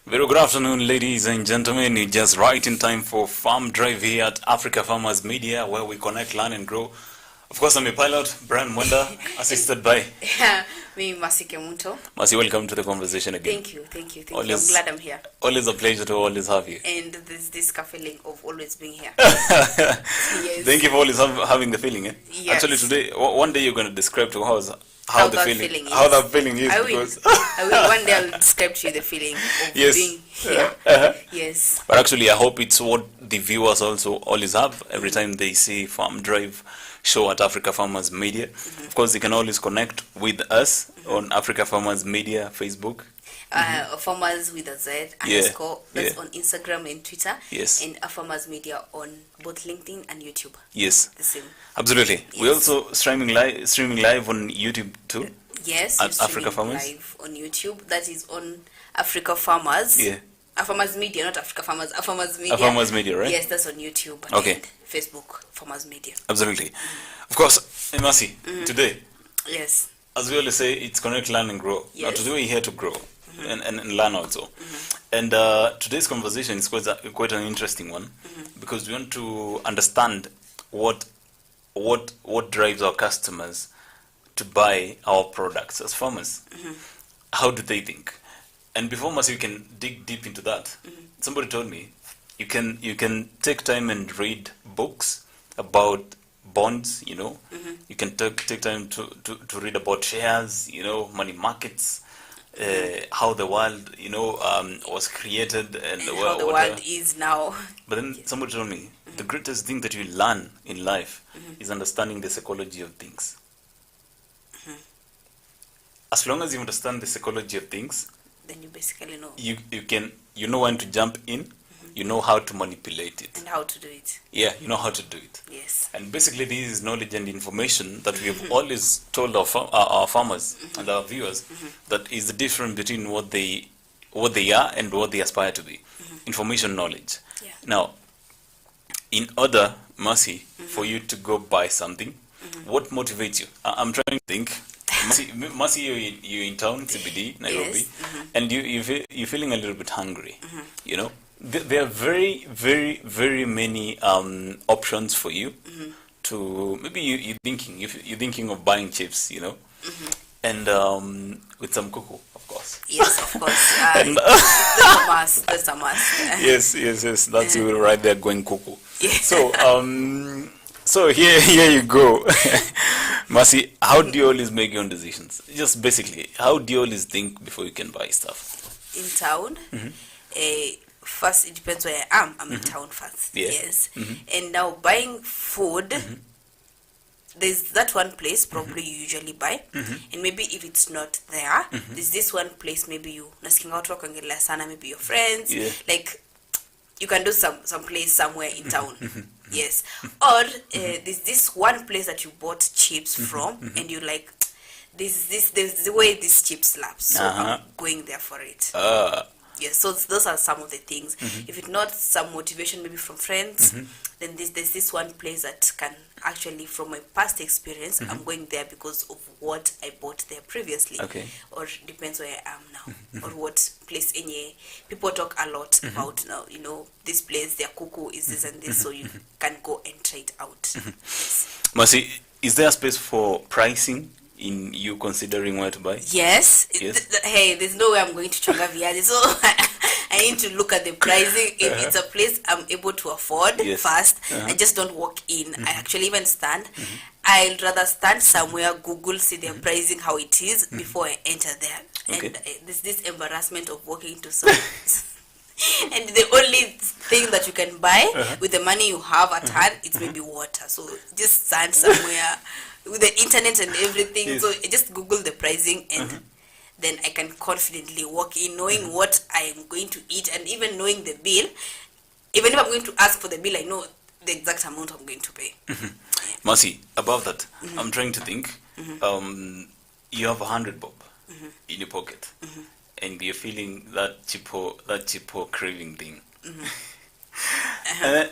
Very good afternoon, ladies and gentlemen. You're just right in time for Farm Drive here at Africa Farmers Media, where we connect, learn, and grow. Of course, I'm a pilot, Brian Mwenda, assisted by me, Masi Kemunto. Masi. Welcome to the conversation again. Thank you. Always, I'm glad I'm here. Always a pleasure to always have you. And there's this feeling of always being here. Yes. Thank you for always having the feeling. Yes. Actually, today, one day you're going to describe to us how that feeling is. I will. One day I'll describe to you the feeling of being here. Yes. But actually, I hope it's what the viewers also always have every time they see Farm Drive show at Africa Farmers Media. Of course, they can always connect with us on Africa Farmers Media Facebook. Farmers with a Z underscore. That's on Instagram and Twitter. Yes. And Farmers Media on both LinkedIn and YouTube. Yes. The same. Absolutely. Yes. We're also streaming live on YouTube too. Yes. At Africa Farmers. Live on YouTube. That is on Africa Farmers. Yeah. Farmers Media, not Africa Farmers. Farmers Media. Farmers Media, right? Yes, that's on YouTube. Okay. And Facebook, Farmers Media. Absolutely. Of course, Masi, today. Yes. As we always say, it's connect, learn, and grow. Yes. Now, today we're here to grow and learn also. And today's conversation is quite an interesting one because we want to understand what drives our customers to buy our products as farmers. How do they think? And before Masi, you can dig deep into that. Somebody told me you can take time and read books about bonds. You can take time to read about shares. Money markets, how the world was created and how the world is now. But then somebody told me the greatest thing that you learn in life is understanding the psychology of things. As long as you understand the psychology of things, then you basically know. You know when to jump in, you know how to manipulate it. And how to do it. Yeah, you know how to do it. Yes. And basically this is knowledge and information that we have always told our farmers and our viewers that is the difference between what they are and what they aspire to be. Information, knowledge. Yeah. Now, in order, Masi, for you to go buy something, what motivates you? I'm trying to think. Masi, you're in town, CBD, Nairobi, and you're feeling a little bit hungry. There are very, very, very many options for you to maybe you're thinking of buying chips, and with some cocoa, of course. Yes, of course. That's a must. Yes. That's you right there going cocoa. Yes. So here you go. Masi, how do you always make your own decisions? Just basically, how do you always think before you can buy stuff? In town, first it depends where I am. I'm in town first. Yeah. Yes. And now buying food, there's that one place probably you usually buy, and maybe if it's not there, there's this one place maybe you nasking out sana, maybe your friends, like you can do some place somewhere in town. Yes. Or there's this one place that you bought chips from, and you like, there's the way this chip slaps, so I'm going there for it. Yes, so those are some of the things. If it's not some motivation maybe from friends, then there's this one place that can actually, from my past experience, I'm going there because of what I bought there previously. Okay. Or depends where I am now. Or what place people talk a lot about now, this place, their cuckoo is this and this, so you can go and try it out. Masi, is there a space for pricing in you considering where to buy? Yes. Hey, there's no way I'm going to Chonga Viadi, so I need to look at the pricing. If it's a place I'm able to afford first, I just don't walk in. I actually even stand. I'd rather stand somewhere, Google, see their pricing, how it is, before I enter there. Okay. And there's this embarrassment of walking to some... And the only thing that you can buy with the money you have at hand, it's maybe water. So just stand somewhere with the internet and everything. So just Google the pricing, and then I can confidently walk in knowing what I am going to eat, and even knowing the bill. Even if I'm going to ask for the bill, I know the exact amount I'm going to pay. Masi, above that, I'm trying to think. You have 100 bob in your pocket. And you're feeling that cheapo craving thing.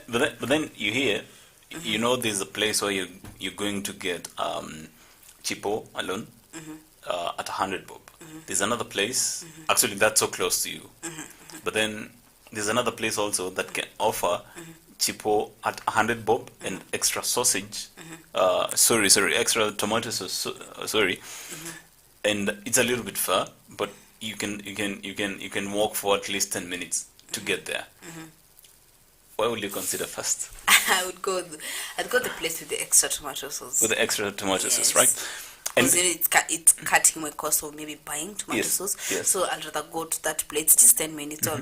But then you hear, there's a place where you're going to get cheapo alone at 100 bob. There's another place, actually that's so close to you. But then there's another place also that can offer cheapo at 100 bob and extra sausage. Extra tomato sauce. Sorry, and it's a little bit far, but you can walk for at least 10 minutes to get there. Why would you consider first? I'd go the place with the extra tomato sauce. With the extra tomato sauce, right? And it's cutting my cost of maybe buying tomato sauce. Yes. So I'd rather go to that place. Just 10 minutes or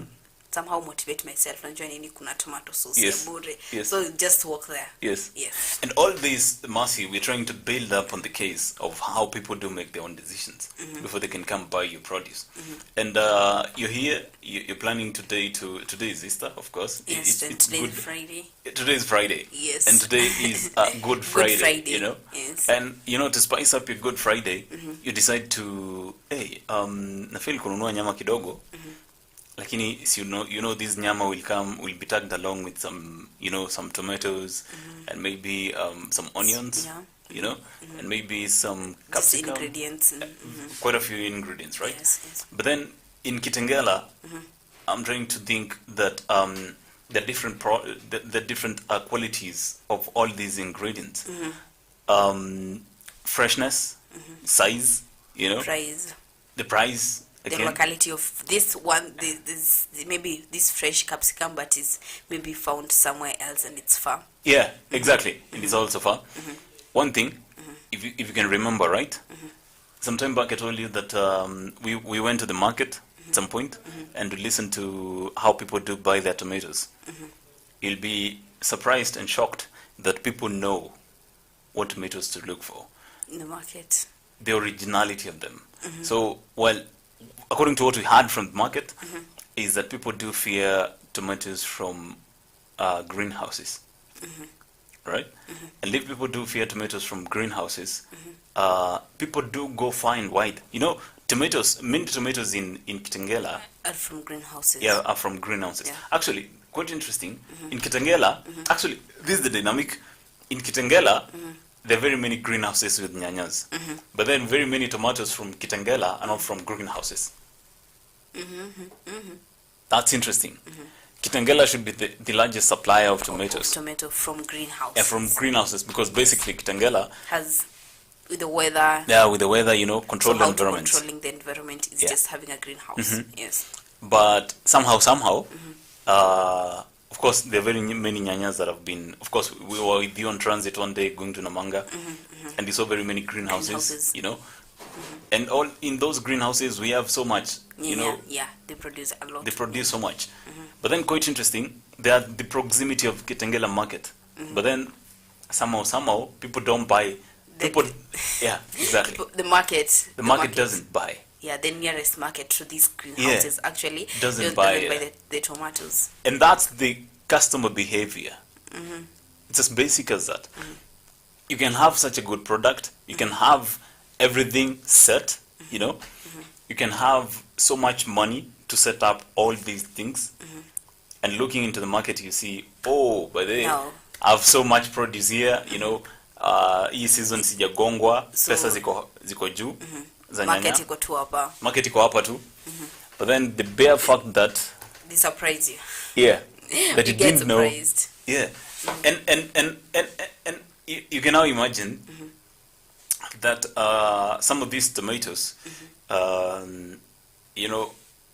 somehow motivate myself. Najua nini kuna tomato sauce ya bure. So just walk there. Yes. Yes. And all this, Marcy, we're trying to build up on the case of how people do make their own decisions before they can come buy your produce. And you're here, you're planning today is Easter, of course. Yes, it's today good. is Friday. Today is Friday. Yes. And today is Good Friday. Good Friday, you know. Yes. And to spice up your Good Friday, you decide to nafeel kununua nyama kidogo. Lakini you know this nyama will be tagged along with some some tomatoes and maybe some onions, and maybe some capsicum. Just ingredients. Quite a few ingredients, right? Yes. But then in Kitengela, I'm trying to think that the different qualities of all these ingredients, freshness, size, Price. the price. The locality of this one, this maybe this fresh capsicum, but is maybe found somewhere else and it's far. Yeah, exactly. It is also far. One thing, if you can remember, right? Some time back I told you that we went to the market at some point and we listened to how people do buy their tomatoes. You'll be surprised and shocked that people know what tomatoes to look for. In the market. The originality of them. So, according to what we heard from the market, is that people do fear tomatoes from greenhouses, right? And if people do fear tomatoes from greenhouses, people do go far and wide. Many tomatoes in Kitengela are from greenhouses. Yeah, are from greenhouses. Yeah. Actually, quite interesting. In Kitengela, actually, this is the dynamic. In Kitengela, there are very many greenhouses with nyanyas, but then very many tomatoes from Kitengela are not from greenhouses. That's interesting. Kitengela should be the largest supplier of tomatoes. Tomato from greenhouses. Yeah, from greenhouses, because basically Kitengela has with the weather. Yeah, with the weather, control the environment. Controlling the environment is just having a greenhouse. Yes. But somehow, of course, there are very many nyanyas that have been. Of course, we were with you on transit one day going to Namanga, and we saw very many greenhouses. And all in those greenhouses, we have so much. Yeah, they produce a lot. They produce so much. But then, quite interesting, they are the proximity of Kitengela market. But then, somehow, people don't buy. Yeah, exactly. The market doesn't buy. Yeah, the nearest market to these greenhouses actually doesn't buy the tomatoes. And that's the customer behavior. It's as basic as that. You can have such a good product. You can have everything set, You can have so much money to set up all these things. And looking into the market, you see, by the way, I have so much produce here, hii season sijagongwa, pesa ziko juu. Market iko tu hapa. Market iko hapa tu. But then the bare fact that they surprise you. Yeah. That you didn't know. Yeah. And you can now imagine that some of these tomatoes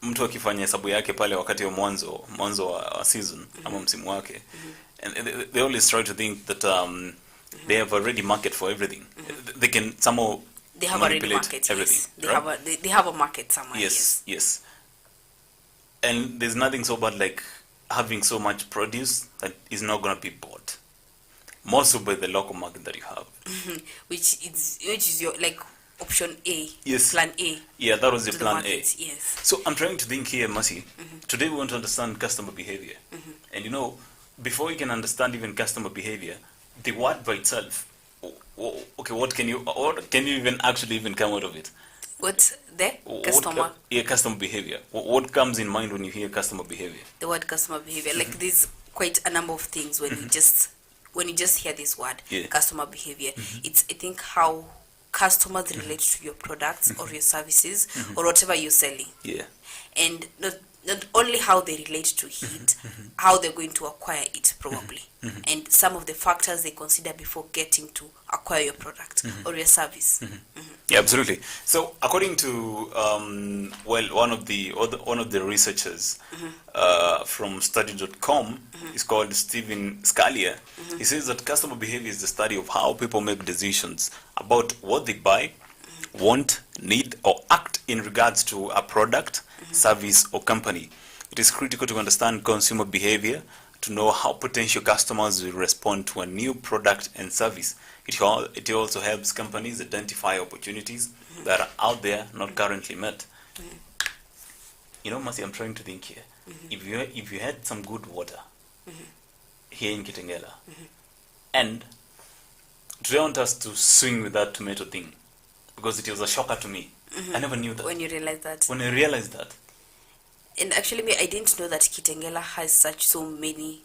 mtu akifanya hesabu yake pale wakati wa mwanzo wa season ama msimu wake, and they always try to think that they have a ready market for everything. They can somehow they have a ready market. Everything. Yes. They have a market somewhere. Yes. And there's nothing so bad like having so much produce that is not going to be bought. More so by the local market that you have. Which is your option A. Yes. Plan A. Yeah, that was the plan A. Yes. So I'm trying to think here, Mercy. Today we want to understand customer behavior. And before you can understand even customer behavior, the word by itself, okay, what can you even come out of it? What's the customer? Customer behavior. What comes in mind when you hear customer behavior? The word customer behavior, there's quite a number of things when you just hear this word, customer behavior. It's, I think, how customers relate to your products or your services or whatever you're selling. Yeah. And not only only how they relate to heat, how they're going to acquire it probably, and some of the factors they consider before getting to acquire your product or your service. Yeah, absolutely. So, according to one of the researchers from study.com, is called Stephen Scalia. He says that customer behavior is the study of how people make decisions about what they buy, want, need, or act in regards to a product, service, or company. It is critical to understand consumer behavior to know how potential customers will respond to a new product and service. It also helps companies identify opportunities that are out there not currently met. You know, Mercy, I'm trying to think here. If you had some good water here in Kitengela, and today I want us to swing with that tomato thing, because it was a shocker to me. I never knew that. When you realize that. When I realized that. And actually, I didn't know that Kitengela has so many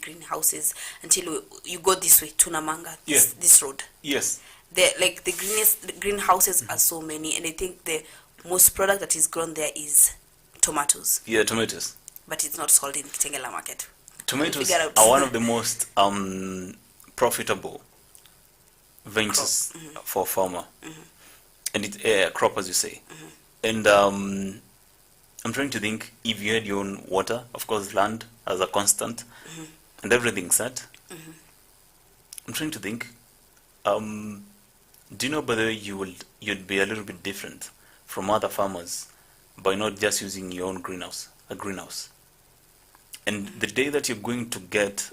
greenhouses until you go this way, Tunamanga, this road. Yes. The greenhouses are so many, and I think the most product that is grown there is tomatoes. Yeah, tomatoes. But it's not sold in Kitengela market. Tomatoes are one of the most profitable ventures for a farmer. And it's crop, as you say. And I'm trying to think, if you had your own water, of course land as a constant, and everything set. I'm trying to think, do you know whether you'd be a little bit different from other farmers by not just using your own a greenhouse? And the day that you're going to get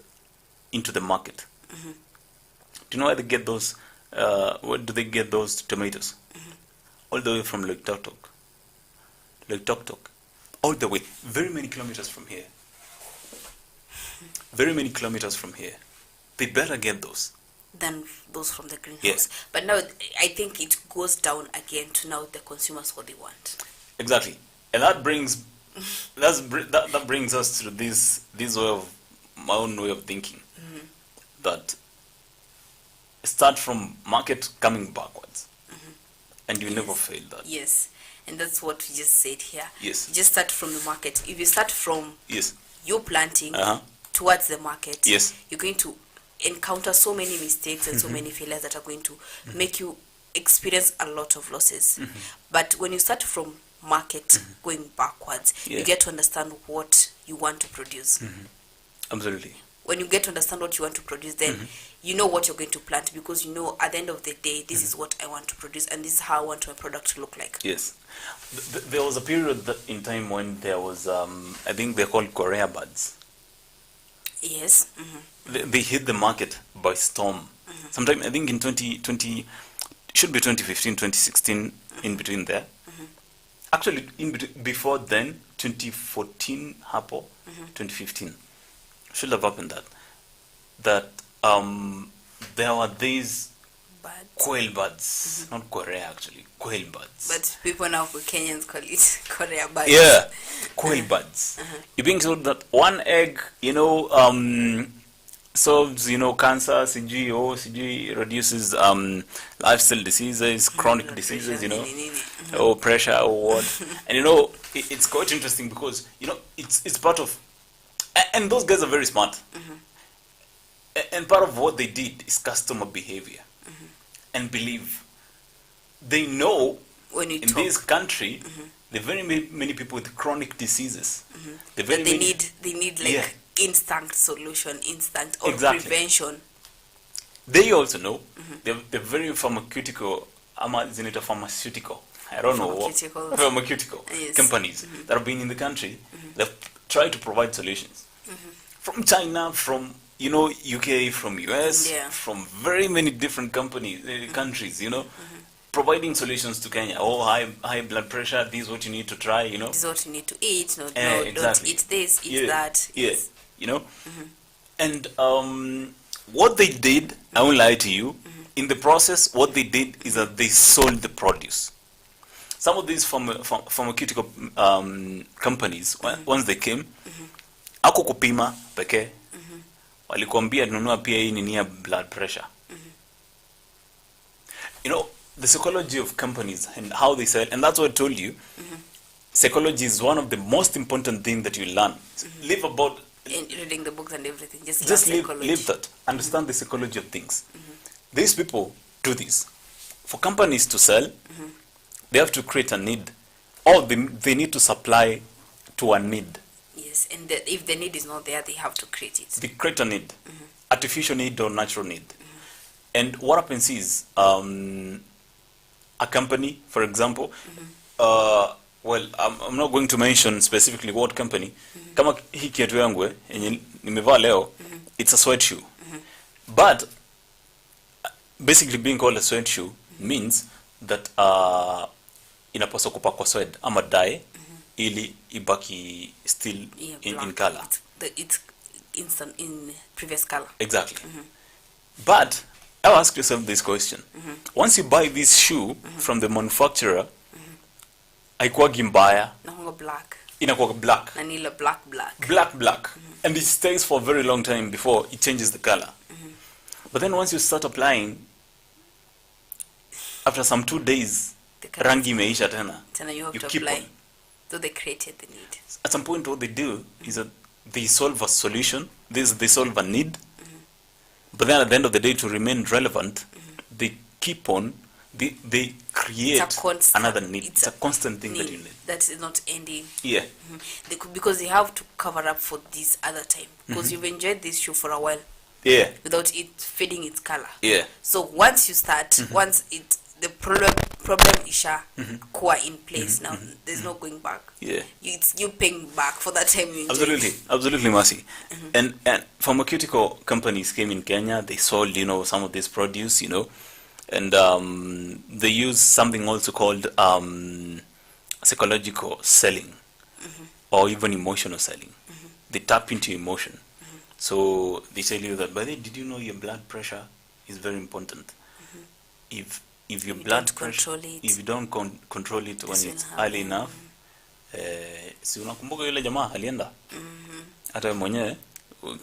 into the market, do you know where they get those, where do they get those tomatoes? All the way from Lake Toktok. All the way, very many kilometers from here. Very many kilometers from here. They better get those. Than those from the greenhouse. Yes. But now, I think it goes down again to now the consumers what they want. Exactly. And that brings that brings us to this way of my own way of thinking. That start from market coming backwards. And you never fail that. Yes. And that's what we just said here. Yes. You just start from the market. If you start from you planting towards the market, you're going to encounter so many mistakes and so many failures that are going to make you experience a lot of losses. But when you start from market going backwards, you get to understand what you want to produce. Absolutely. When you get to understand what you want to produce, then you know what you're going to plant, because you know at the end of the day, this is what I want to produce and this is how I want my product to look like. Yes. There was a period in time when there was, I think they're called Korea buds. Yes. They hit the market by storm. Sometime, I think in 2020, should be 2015, 2016, in between there. Actually, before then, 2014, 2015. Should have happened that there were these quail buds, not Korea actually, quail buds. But people now, Kenyans call it Korea buds. Yeah, quail buds. You're being told that one egg, solves, cancer, CG, reduces lifestyle diseases, chronic diseases, or pressure or what. And it's quite interesting because, it's part of, and those guys are very smart. And part of what they did is customer behavior. And believe. They know this country, there are very many people with chronic diseases. They need instant solution, or prevention. They also know they're very pharmaceutical. I don't know what pharmaceutical companies that have been in the country. They've tried to provide solutions from China, from UK, from US, from very many different countries, providing solutions to Kenya. Oh, high blood pressure, this is what you need to try, This is what you need to eat. No, exactly. Don't eat this, eat that. Yes. And what they did, I won't lie to you, in the process, what they did is that they sold the produce. Some of these pharmaceutical companies, once they came, ako kupima peke, walikuambia nunua pia hii nini ya blood pressure. The psychology of companies and how they sell, and that's what I told you. psychology is one of the most important things that you learn. Live about In reading the books and everything, just live, psychology. live that. Understand the psychology of things. These people do this. For companies to sell, they have to create a need, or they need to supply to a need. Yes, and if the need is not there, they have to create it. They create a need, artificial need or natural need. And what happens is, a company, for example, well, I'm not going to mention specifically what company. Kama hii kiatu yangu yenye nimevaa leo, it's a sweat shoe. But basically being called a sweat shoe means that inapaswa kupakwa sweat ama dye ili ibaki still in color. It's instant in previous color. Exactly. But I'll ask yourself this question. Once you buy this shoe from the manufacturer, haikuwagi mbaya, Nakuwa black. inakuwa black. Nanila black. Black. And it stays for a very long time before it changes the color. But then once you start applying, after some 2 days, rangi imeisha tena. You have to keep apply. on. So they created the need. At some point, what they do is that they solve a solution. They solve a need. But then at the end of the day, to remain relevant, they keep on. They create another need. It's a constant thing that you need. That is not ending. Yeah. Because they have to cover up for this other time. Because you've enjoyed this shoe for a while. Yeah. Without it fading its color. Yeah. So once you start, once the problem isha kuwa in place now, there's no going back. Yeah. It's you paying back for that time you enjoyed. Absolutely, Mercy. And pharmaceutical companies came in Kenya. They sold, some of this produce, and they use something also called psychological selling, or even emotional selling. They tap into emotion. So they tell you that, but did you know your blood pressure is very important? If your blood pressure, if you don't control it when it's early enough, si unakumbuka yule jamaa alienda, hata mwenyewe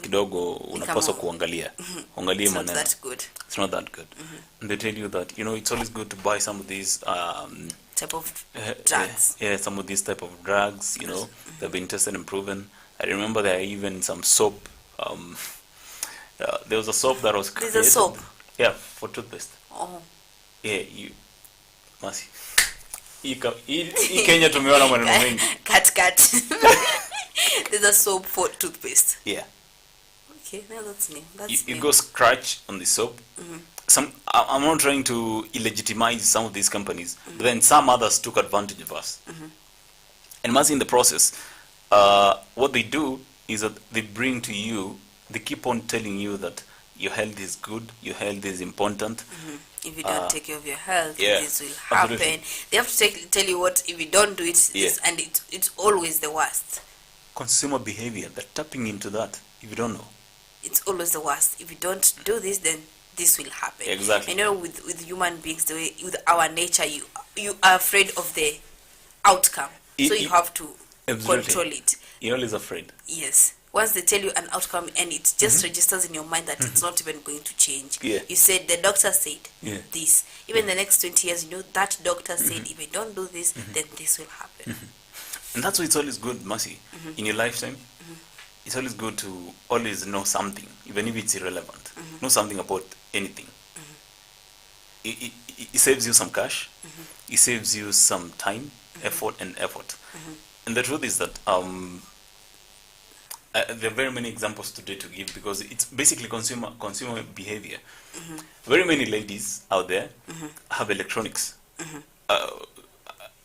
kidogo unapaswa kuangalia maneno. It's not that good. And they tell you that it's always good to buy some of these type of drugs. Some of these type of drugs. They've been tested and proven. I remember there are even some soap. There was a soap that was created. There's a soap. Yeah, for toothpaste. Oh. Yeah, Masi. Kenya tumeona maneno mengi. Cut. There's a soap for toothpaste. Yeah. Okay, now that's new. You go scratch on the soap. I'm not trying to illegitimize some of these companies, but then some others took advantage of us. And Masi, in the process, what they do is that they bring to you, they keep on telling you that your health is good, your health is important. If you don't take care of your health, yeah, this will happen. Absolutely. They have to tell you what, if you don't do it, and it's always the worst. Consumer behavior, they're tapping into that, if you don't know. It's always the worst. If you don't do this, then this will happen. Exactly. With human beings, the way, with our nature, you are afraid of the outcome. So you have to control it. You're always afraid. Yes. Once they tell you an outcome and it just registers in your mind that it's not even going to change. Yeah. You said, the doctor said this. Even the next 20 years, that doctor said, if you don't do this, then this will happen. And that's why it's always good, Mercy, in your lifetime. It's always good to always know something, even if it's irrelevant. Know something about anything. It saves you some cash. It saves you some time, effort. And the truth is that there are very many examples today to give, because it's basically consumer behavior. Very many ladies out there have electronics.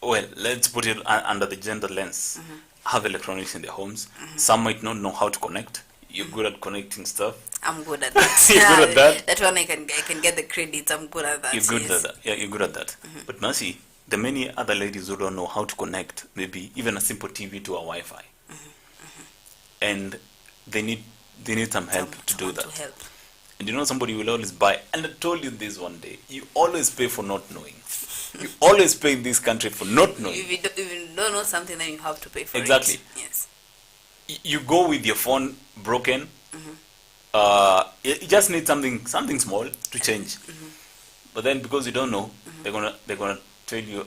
Well, let's put it under the gender lens. Have electronics in their homes. Some might not know how to connect. You're good at connecting stuff. I'm good at that. You're good at that. That one I can get the credit. I'm good at that. You're good at that. Yeah, you're good at that. But Mercy, the many other ladies who don't know how to connect, maybe even a simple TV to a Wi-Fi, and they need some help to do that. And somebody will always buy. And I told you this one day. You always pay for not knowing. You always pay in this country for not knowing. If you don't know something, then you have to pay for it. Exactly. Yes. You go with your phone broken. You just need something small to change. But then because you don't know, they're gonna tell you,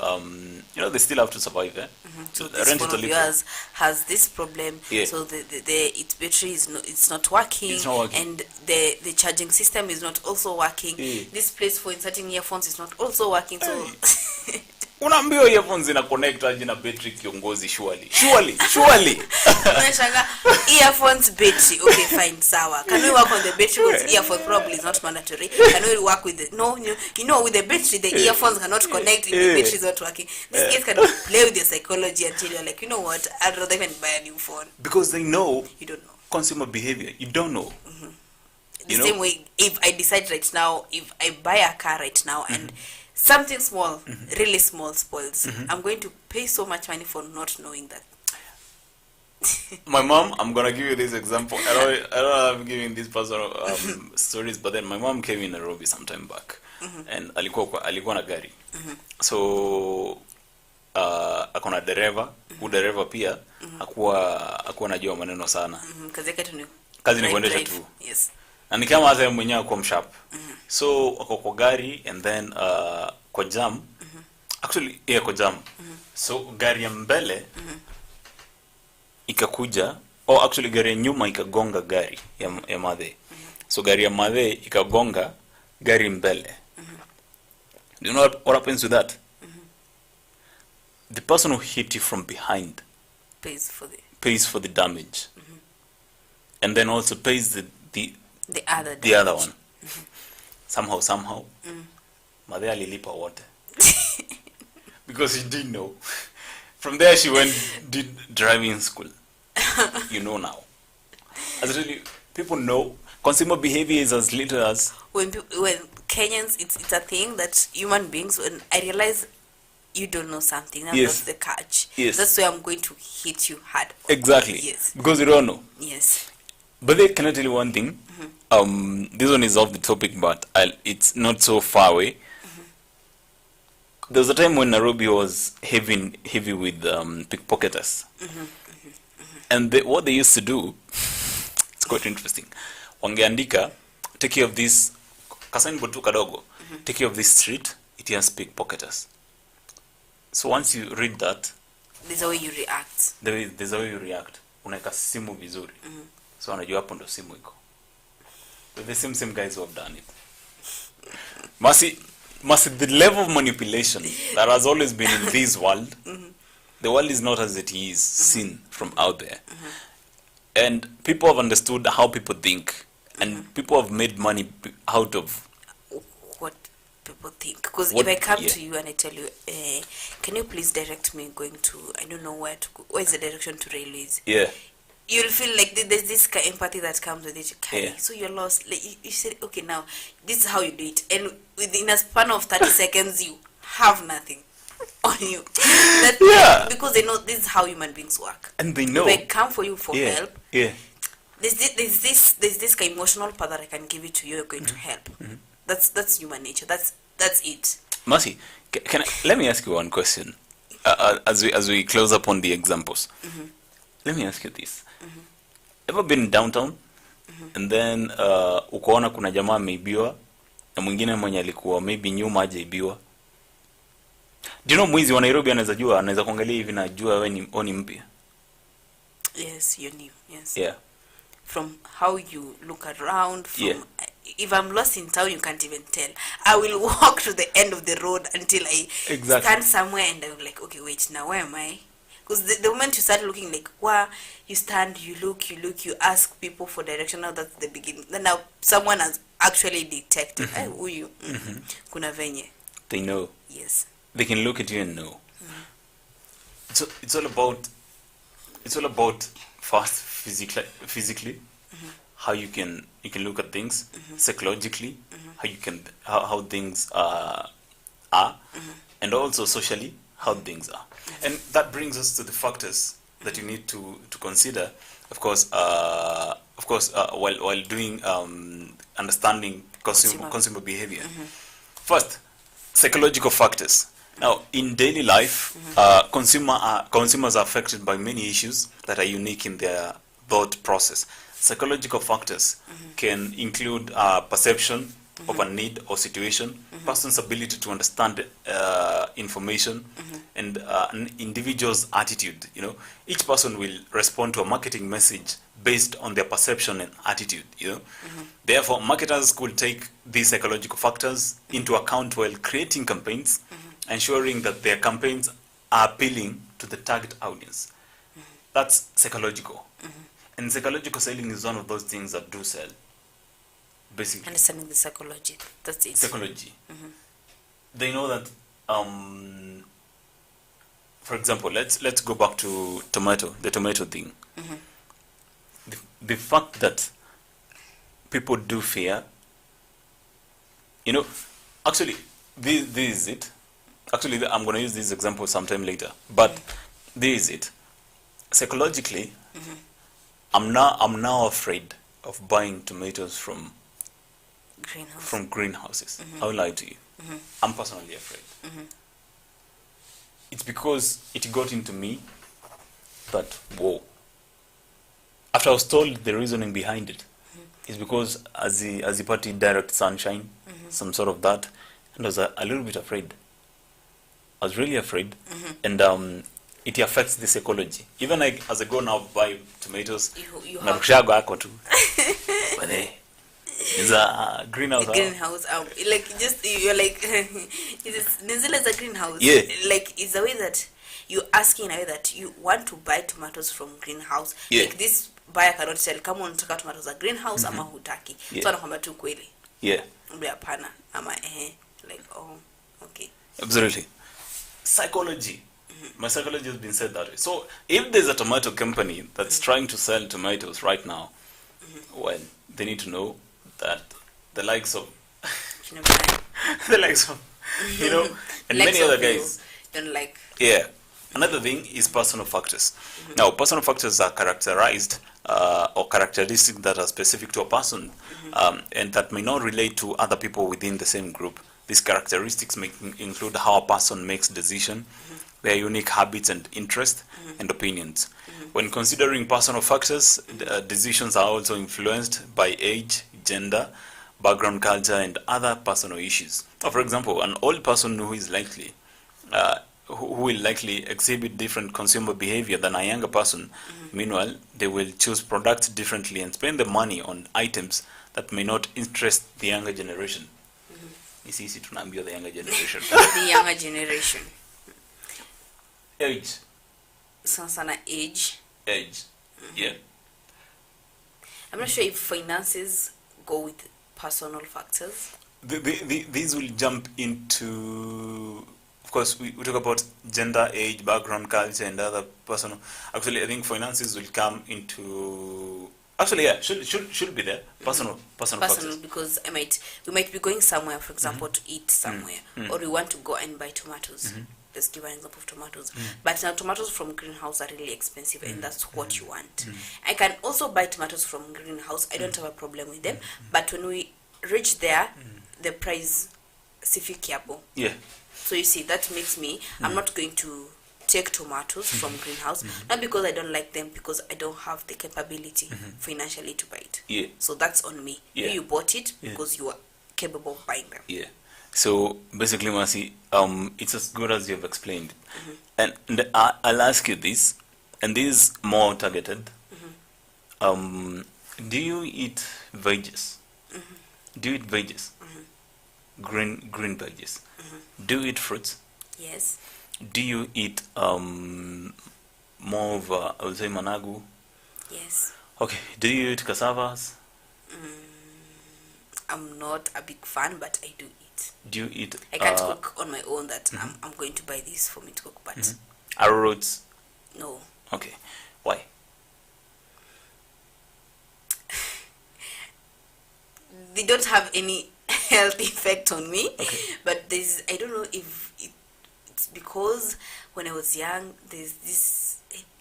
they still have to survive, eh? So The this rent phone to of live yours has this problem. Yeah. So its battery is it's not working. It's not working. And the charging system is not also working. Yeah. This place for inserting earphones is not also working. So Unaambiwa earphones zina connect aje na battery kiongozi, surely. unashanga earphones battery. Okay, fine, sawa. Can we work on the battery? Because earphones probably is not mandatory. Can we work with the with the battery the earphones cannot connect if the battery is not working. This case cannot play with your psychology until you're like, you know what, I'd rather even buy a new phone. Because they know You don't know. consumer behavior. You don't know. The same way, if I decide right now, if I buy a car right now and something small, really small spoils, I'm going to pay so much money for not knowing that. My mom, I'm gonna give you this example. I don't know I'm giving these personal stories, but then my mom came in Nairobi sometime back, and alikuwa na gari. So akona dereva, dereva pia hakuwa najua maneno sana. Kazi ni kuendesha tu. Yes. Na ni kama hata mwenyewe kwa mshap. So ako kwa gari and then kwa jam. Actually kwa jam. So gari ya mbele ikakuja, actually gari ya nyuma ikagonga gari ya madhe. So gari ya madhe ikagonga gari mbele. Do you know what happens with that? The person who hit you from behind pays for the damage. And then also pays the other one. Somehow. Madhe alilipa wote. Because she didn't know. From there she did driving school. You know now. As really, people know consumer behavior is as little as when Kenyans, it's a thing that human beings, when I realize you don't know something, that's the catch. Yes. That's why I'm going to hit you hard. Exactly. Yes. Because you don't know. Yes. But they cannot tell you one thing. This one is off the topic, but it's not so far away. There was a time when Nairobi was heavy with pickpocketers. And what they used to do, it's quite interesting. Wangeandika, take care of this, kasani botu kadogo, take care of this street, it has pickpocketers. So once you read that, there's a way you react. There's a way you react. Unaeka simu vizuri. So anajua hapo ndo simu iko. The same guys who have done it. Must the level of manipulation that has always been in this world, the world is not as it is seen from out there. And people have understood how people think. And people have made money out of what people think. Because if I come to you and I tell you, can you please direct me going to, I don't know where to go, where's the direction to railways? Yeah. You'll feel like there's this empathy that comes with it. Yeah. So you're lost. Like you said, okay, now this is how you do it, and within a span of 30 seconds, you have nothing on you. Because they know this is how human beings work. And they know. If I come for you for help, yeah, there's this emotional part that I can give it to you. You're going to help. That's human nature. That's it. Mercy, let me ask you one question. As we close up on the examples, let me ask you this. Ever been downtown and then ukaona kuna jamaa ameibiwa na mwingine mwenye alikuwa maybe nyuma hajaibiwa? Do you know mwizi wa Nairobi anaweza kuangalia hivi na jua wewe ni mpya? Yes, you knew. Yes. Yeah. From how you look around, if I'm lost in town, you can't even tell. I will walk to the end of the road until I stand somewhere and I'm like, okay, wait, now where am I? Because the moment you start looking, like, wow, you stand, you look, you ask people for direction. Now that's the beginning. Then now someone has actually detected. Who you? Kuna venye. They know. Yes. They can look at you and know. So it's all about first physically, how you can look at things, psychologically, how things are, and also socially how things are. And that brings us to the factors that you need to consider, of course, while doing understanding consumer behavior. First, psychological factors. Now, in daily life, consumers are affected by many issues that are unique in their thought process. Psychological factors can include perception, of a need or situation, person's ability to understand information, and an individual's attitude. You know, each person will respond to a marketing message based on their perception and attitude. You know, therefore, marketers could take these psychological factors into account while creating campaigns, ensuring that their campaigns are appealing to the target audience. That's psychological. And psychological selling is one of those things that do sell. Basically. Understanding the psychology. That's it. Psychology. They know that, for example, let's go back to the tomato thing. The fact that people do fear, you know, actually, this is it. Actually, I'm going to use this example sometime later. But this is it. Psychologically, I'm now afraid of buying tomatoes from greenhouses. I will lie to you. I'm personally afraid. It's because it got into me that, whoa. After I was told the reasoning behind it, it's because as the party direct sunshine, some sort of that, and I was a little bit afraid. I was really afraid, and it affects the psychology. Even like as I go now buy tomatoes, narukshago ako tu. But it's a greenhouse. Greenhouse, like just you're like, Nizila is a greenhouse. Yeah. Like it's the way that you're asking in a way that you want to buy tomatoes from greenhouse. Yeah. Like this buyer cannot tell, come on, taka tomatoes a greenhouse ama hutaki. Yeah. So anakwambia tu kweli. Yeah. Mbea pana ama like okay. Absolutely. Psychology. My psychology has been said that way. So if there's a tomato company that's trying to sell tomatoes right now, well, they need to know that the likes of the likes of and many other guys don't like. Yeah. Another thing is personal factors. Now, personal factors are characterized or characteristics that are specific to a person and that may not relate to other people within the same group. These characteristics may include how a person makes decisions, their unique habits and interests, and opinions. When considering personal factors, decisions are also influenced by age, gender, background, culture, and other personal issues. For example, an old person who will likely exhibit different consumer behavior than a younger person. Meanwhile, they will choose products differently and spend the money on items that may not interest the younger generation. It's easy to name the younger generation. The younger generation. Age. Sana age. Age. Yeah. I'm not sure if finances go with personal factors. These will jump into, of course, we talk about gender, age, background, culture, and other personal. Actually, I think finances will come into. Actually, yeah, should be there. Personal factors. Because we might be going somewhere, for example, to eat somewhere, or we want to go and buy tomatoes. Let's give an example of tomatoes. But now tomatoes from greenhouse are really expensive, and that's what you want. I can also buy tomatoes from greenhouse. I don't have a problem with them. But when we reach there, the price sifikiabo. Yeah. So you see, that makes me, I'm not going to take tomatoes from greenhouse, not because I don't like them, because I don't have the capability financially to buy it. Yeah. So that's on me. Yeah. You bought it because you are capable of buying them. Yeah. So basically, Mercy, it's as good as you've explained. And I'll ask you this, and this is more targeted. Do you eat veggies? Do you eat veggies? Green veggies. Do you eat fruits? Yes. Do you eat more of I would say managu? Yes. Okay. Do you eat cassavas? I'm not a big fan, but I do eat. Do you eat? I can't cook on my own that I'm going to buy this for me to cook, but arrowroots? No. Okay. Why? They don't have any health effect on me. Okay. But I don't know if it's because when I was young, there's this,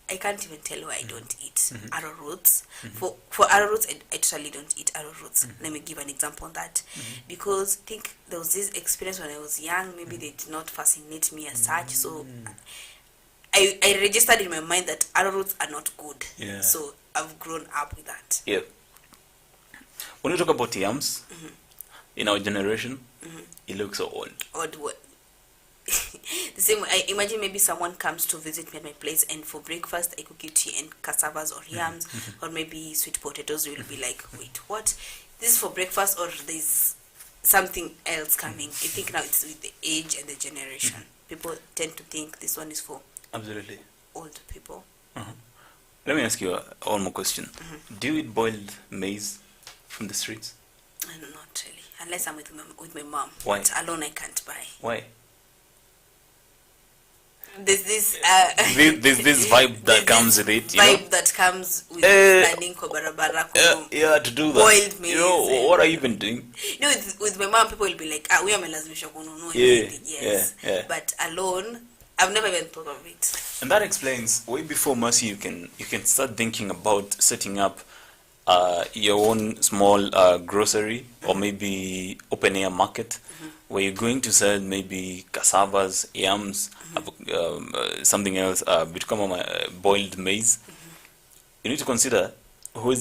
I can't even tell why I don't eat arrowroots. For arrowroots, I totally don't eat arrowroots. Let me give an example on that. Because I think there was this experience when I was young, maybe they did not fascinate me as such, so I registered in my mind that arrowroots are not good. Yeah. So I've grown up with that. Yeah. When you talk about yams, in our generation, it looks so old. Odd what? The same. I imagine maybe someone comes to visit me at my place, and for breakfast I cook you tea and cassavas or yams, or maybe sweet potatoes. You will be like, wait, what? This is for breakfast, or there's something else coming? I think now it's with the age and the generation. People tend to think this one is for Absolutely. old people. Let me ask you one more question. Do you eat boiled maize from the streets? Not really, unless I'm with my mom. Why? But alone I can't buy. Why? There's this There's this vibe that comes with it, you know? Vibe that comes with standing ko barabara ko Yeah, to do that. boiled maize. You know, what are you even doing? You know, with my mom, people will be like, we are melazimisha kununua Yeah, anything. Yes. yeah. But alone, I've never even thought of it. And that explains, way before Mercy, you can start thinking about setting up your own small grocery, or maybe open air market, where you're going to sell maybe cassavas, yams, something else, boiled maize. You need to consider who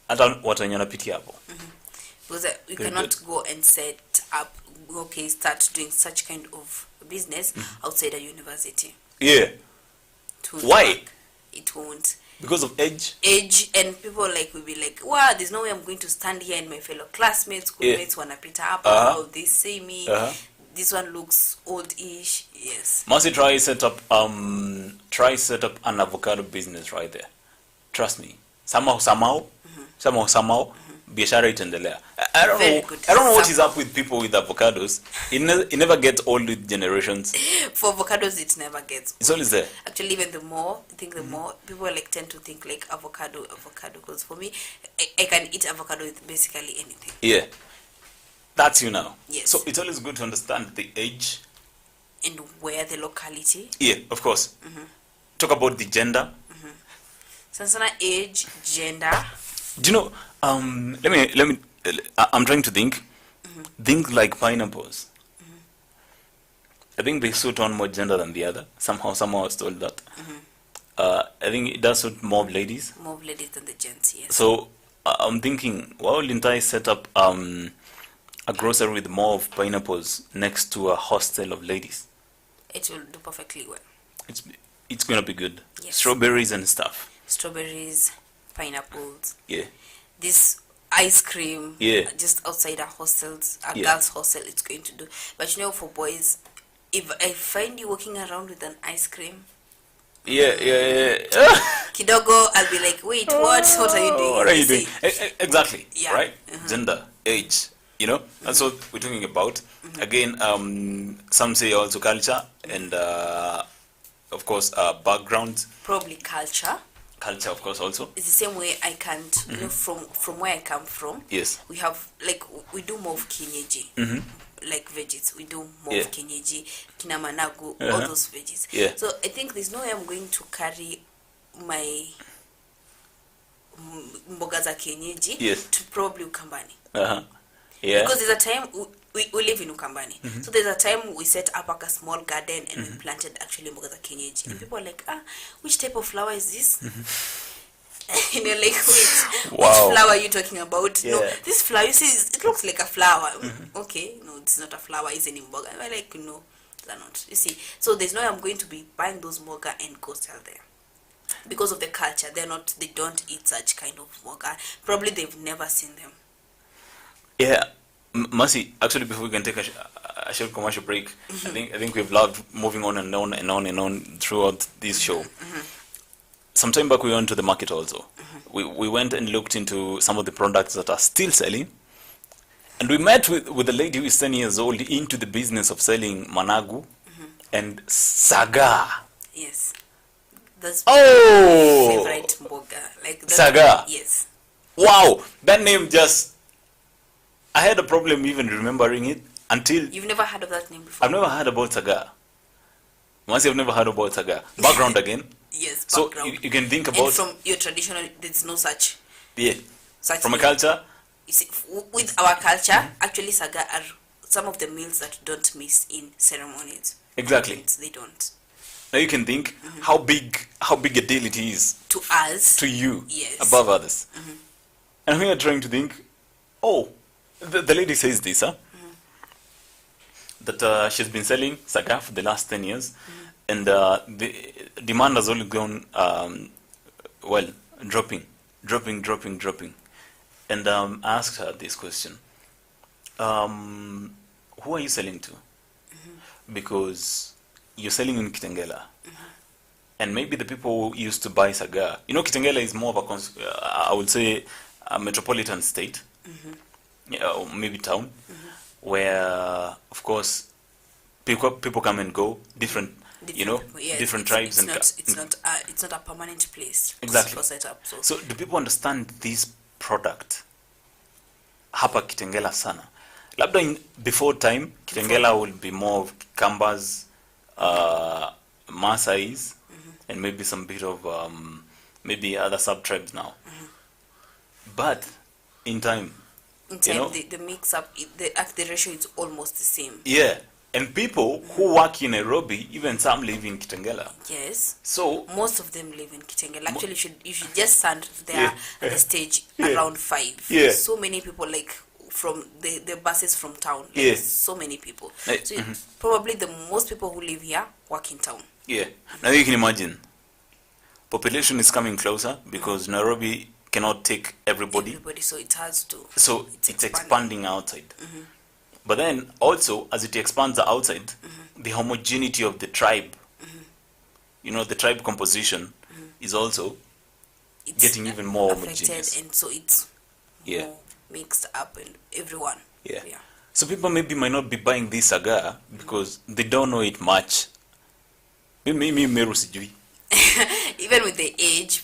hata watu wenye wanapitia hapo. Because you cannot go and set up, start doing such kind of business outside a university. Yeah. Why? Work. It won't. Because of age? Age, and people will be like, wow, there's no way I'm going to stand here and my fellow classmates, schoolmates, wanapita hapa, they see me. This one looks old-ish. Yes. Mercy, try set up an avocado business right there. Trust me. Somehow, biashara itaendelea. I don't know what is up with people with avocados. It never gets old with generations. For avocados, it never gets old. It's always there. Actually, even the more people tend to think like avocado. Because for me, I can eat avocado with basically anything. Yeah. That's you now. Yes. So it's always good to understand the age. And where the locality. Yeah, of course. Talk about the gender. Sana age, gender. Do you know, let me, I'm trying to think. Things like pineapples. I think they suit one more gender than the other. Somehow I was told that. I think it does suit more ladies. More ladies than the gents, yes. So I'm thinking, why wouldn't I set up a grocery with more of pineapples next to a hostel of ladies? It will do perfectly well. It's gonna be good. Yes. Strawberries and stuff. Strawberries, pineapples. Yeah. This ice cream. Yeah. Just outside our hostels, a Yeah. girls' hostel, it's going to do. But you know, for boys, if I find you walking around with an ice cream, Yeah. kidogo, I'll be like, wait, what? What are you doing? What are you doing? Exactly. Yeah. Right? Gender, age, you know? That's what we're talking about. Again, some say also culture and, of course, background. Probably culture. Culture, of course, also. It's the same way I can't, you know, from where I come from. Yes. We have, we do more of kienyeji. Like veggies, we do more of kienyeji, kinamanagu, all those veggies. Yeah. So I think there's no way I'm going to carry my mboga za kienyeji to probably Ukambani. Yeah. Because there's a time we live in Ukambani. So there's a time we set up like a small garden and we planted actually mboga za kienyeji. And people are like, which type of flower is this? And you're like, wait, which flower are you talking about? Yeah. No, this flower, you see, it looks like a flower. Okay, no, it's not a flower, it's an mboga. And we're like, no, they're not. You see, so there's no way I'm going to be buying those mboga and go sell there. Because of the culture, they don't eat such kind of mboga. Probably they've never seen them. Yeah. Mercy, actually, before we can take a short commercial break, I think we've loved moving on and on and on and on throughout this show. Some time back, we went to the market also. We went and looked into some of the products that are still selling. And we met with a lady who is 10 years old into the business of selling managu and saga. Yes. That's my favorite mboga. Saga. Yes. Wow. That name just... I had a problem even remembering it until... You've never heard of that name before? I've never heard about saga. Once you've never heard about saga. Background again. Yes, So background. you can think about... And from your traditional, there's no such... Yeah. Such from thing. a culture... You see, with our culture, actually saga are some of the meals that don't miss in ceremonies. Exactly. They don't. Now you can think how big a deal it is. To us. To you. Yes. Above others. And we are trying to think, The lady says this, that she's been selling saga for the last 10 years, and the demand has only gone, well, dropping. And I asked her this question, who are you selling to? Because you're selling in Kitengela, and maybe the people who used to buy saga, Kitengela is more of I would say, a metropolitan state, or maybe town, where, of course, people come and go, different tribes, it's not a permanent place. Exactly. For setup. So do people understand this product hapa Kitengela sana? Labda before time, Kitengela will be more of Kambas, Maasais, and maybe some bit of maybe other sub-tribes now. But in time, the mix up, the ratio is almost the same. Yeah. And people who work in Nairobi, even some live in Kitengela. Yes. So most of them live in Kitengela. Actually, you should just stand there at the stage around 5. Yeah. So many people, like from the buses from town. Like, so many people. So probably the most people who live here work in town. Yeah. Now you can imagine, population is coming closer because Nairobi cannot take everybody. So it has to. So it's expanding outside. But then also, as it expands outside, the homogeneity of the tribe, the tribe composition is also getting even more homogeneous. And so it's more mixed up in everyone. Yeah. So people maybe might not be buying this saga because they don't know it much. Even with the age,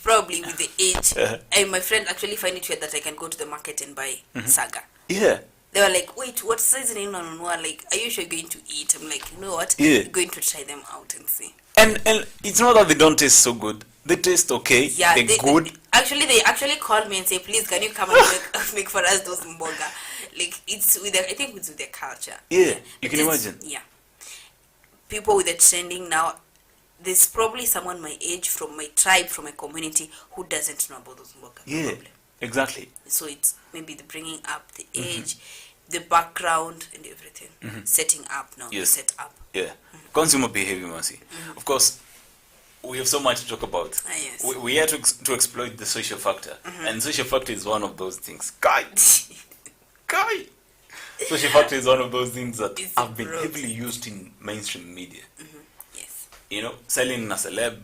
and my friend actually find it weird that I can go to the market and buy saga. Yeah. They were like, wait, what size in like, are you sure you're going to eat? I'm like, you know what? Yeah. I'm going to try them out and see. And it's not that they don't taste so good. They taste okay. Yeah, they're good. They actually called me and say, please, can you come and make for us those mboga? Like, it's with I think it's with their culture. Yeah. You can imagine. Yeah. People with the trending now, there's probably someone my age, from my tribe, from my community, who doesn't know about those mboga. Yeah, probably. Exactly. So it's maybe the bringing up the age, the background, and everything. Setting up now. Yes. Set up. Yeah. Consumer behavior, Mercy. Of course, we have so much to talk about. Yes. We are to exploit the social factor. And social factor is one of those things. Guy! Social factor is one of those things that have been heavily used in mainstream media. Yes. Selling a celeb,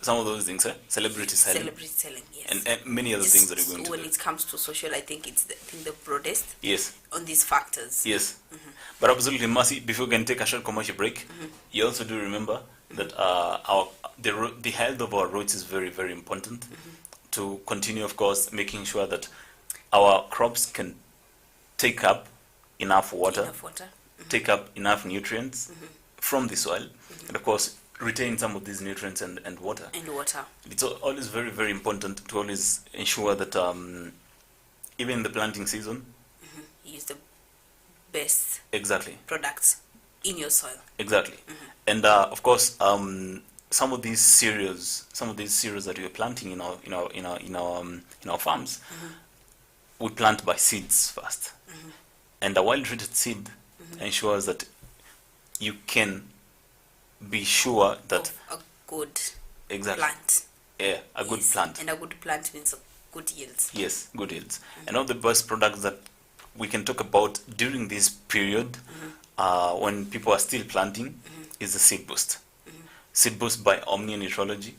some of those things, celebrity selling. Celebrity selling, yes. And many other things that are going to when it comes to social, I think it's the broadest. Yes. On these factors. Yes. But absolutely, Mercy, before we can take a short commercial break, you also do remember that the health of our roads is very, very important to continue, of course, making sure that our crops can take up enough water, take up enough nutrients from the soil, and of course, retain some of these nutrients and water. It's always very, very important to always ensure that even in the planting season, use the best products in your soil. Exactly. And of course, some of these cereals that we are planting in our farms, we plant by seeds first. And a well-treated seed ensures that you can be sure that of a good plant. Yeah, a good plant. And a good plant means good yields. Yes, good yields. And all the best products that we can talk about during this period, when people are still planting, is the Seed Boost. Seed Boost by Omnia Nutrology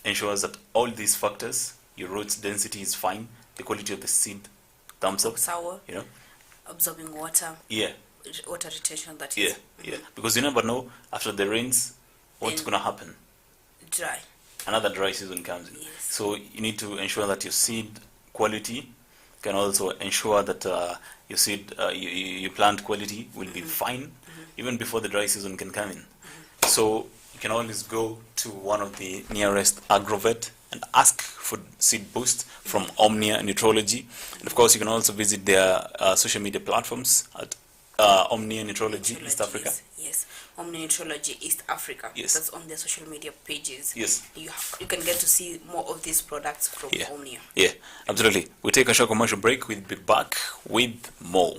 ensures that all these factors, your roots density is fine, the quality of the seed thumbs up, sour, absorbing water. Yeah. Water retention, that is. Yeah. Because you never know, after the rains, what's going to happen. Dry. Another dry season comes in. Yes. So you need to ensure that your seed quality can also ensure that your seed, your plant quality will be fine even before the dry season can come in. So you can always go to one of the nearest agrovet and ask for Seed Boost from Omnia Nutrology. And of course, you can also visit their social media platforms at Omnia Nutrology East Africa. Yes. Omninutrology East Africa. Yes. That's on their social media pages. Yes. You can get to see more of these products from Yeah. Omnia. Yeah, absolutely. We take a short commercial break. We'll be back with more.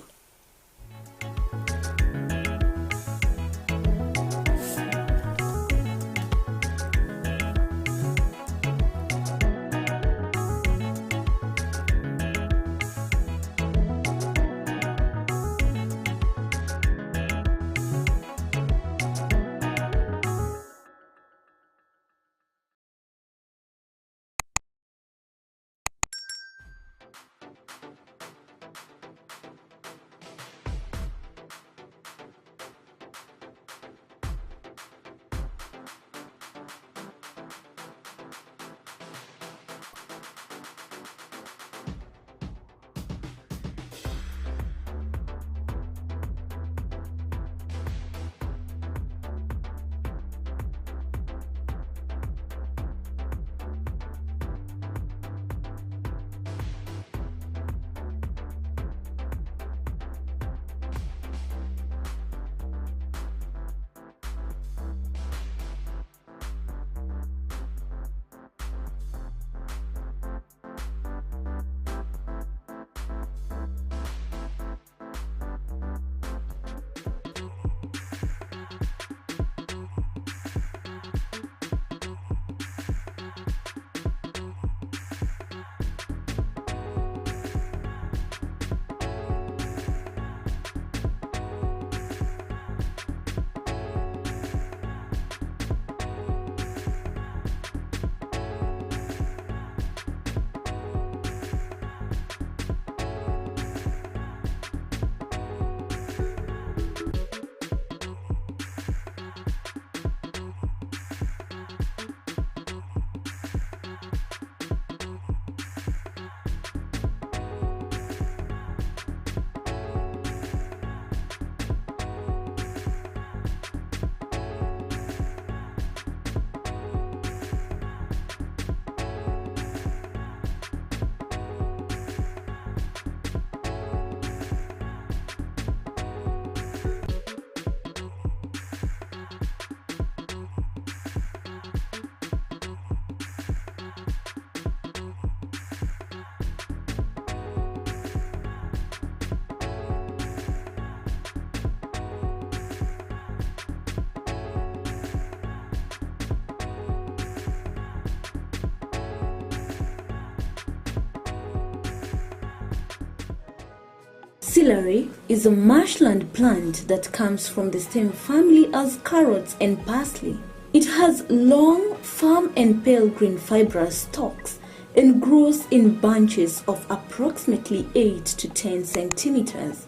Celery is a marshland plant that comes from the same family as carrots and parsley. It has long, firm and pale green fibrous stalks and grows in bunches of approximately 8 to 10 centimeters.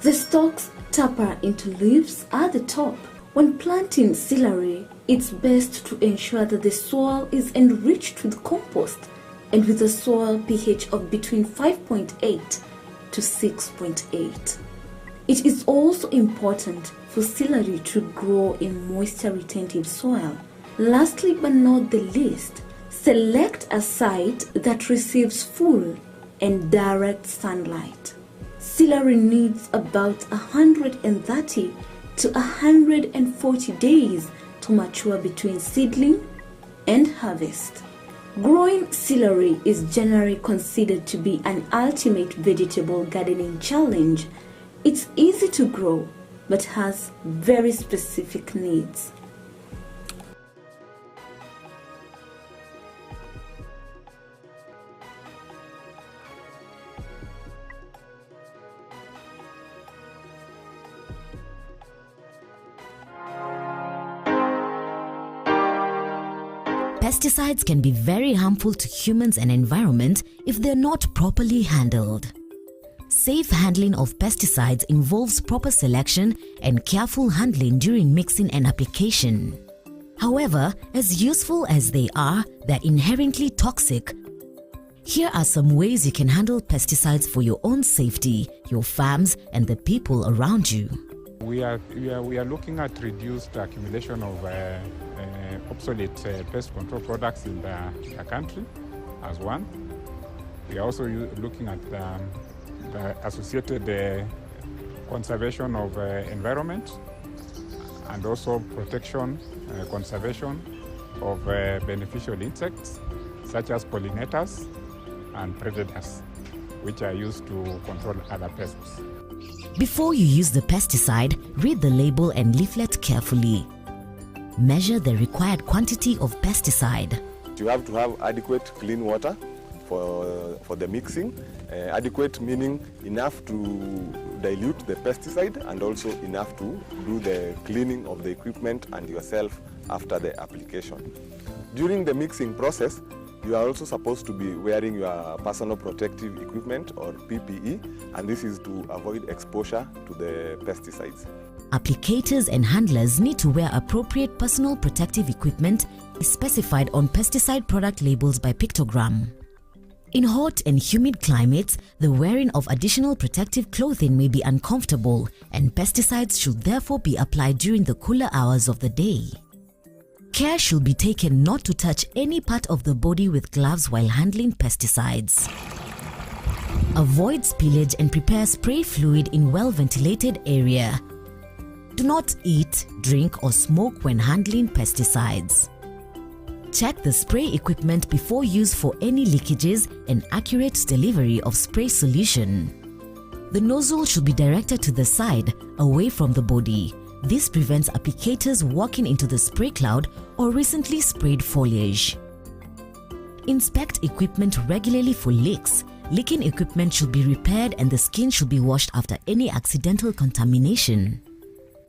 The stalks taper into leaves at the top. When planting celery, it's best to ensure that the soil is enriched with compost and with a soil pH of between 5.8 to 6.8. It is also important for celery to grow in moisture-retentive soil. Lastly but not the least, select a site that receives full and direct sunlight. Celery needs about 130 to 140 days to mature between seedling and harvest. Growing celery is generally considered to be an ultimate vegetable gardening challenge. It's easy to grow, but has very specific needs. Pesticides can be very harmful to humans and environment if they're not properly handled. Safe handling of pesticides involves proper selection and careful handling during mixing and application. However, as useful as they are, they're inherently toxic. Here are some ways you can handle pesticides for your own safety, your farms, and the people around you. We are looking at reduced accumulation of obsolete pest control products in the country as one. We are also looking at the associated conservation of environment and also protection, conservation of beneficial insects such as pollinators and predators, which are used to control other pests. Before you use the pesticide, read the label and leaflet carefully. Measure the required quantity of pesticide. You have to have adequate clean water for the mixing. Adequate meaning enough to dilute the pesticide and also enough to do the cleaning of the equipment and yourself after the application. During the mixing process, you are also supposed to be wearing your personal protective equipment or PPE, and this is to avoid exposure to the pesticides. Applicators and handlers need to wear appropriate personal protective equipment specified on pesticide product labels by pictogram. In hot and humid climates, the wearing of additional protective clothing may be uncomfortable, and pesticides should therefore be applied during the cooler hours of the day. Care should be taken not to touch any part of the body with gloves while handling pesticides. Avoid spillage and prepare spray fluid in well-ventilated area. Do not eat, drink or smoke when handling pesticides. Check the spray equipment before use for any leakages and accurate delivery of spray solution. The nozzle should be directed to the side, away from the body. This prevents applicators walking into the spray cloud or recently sprayed foliage. Inspect equipment regularly for leaks. Leaking equipment should be repaired and the skin should be washed after any accidental contamination.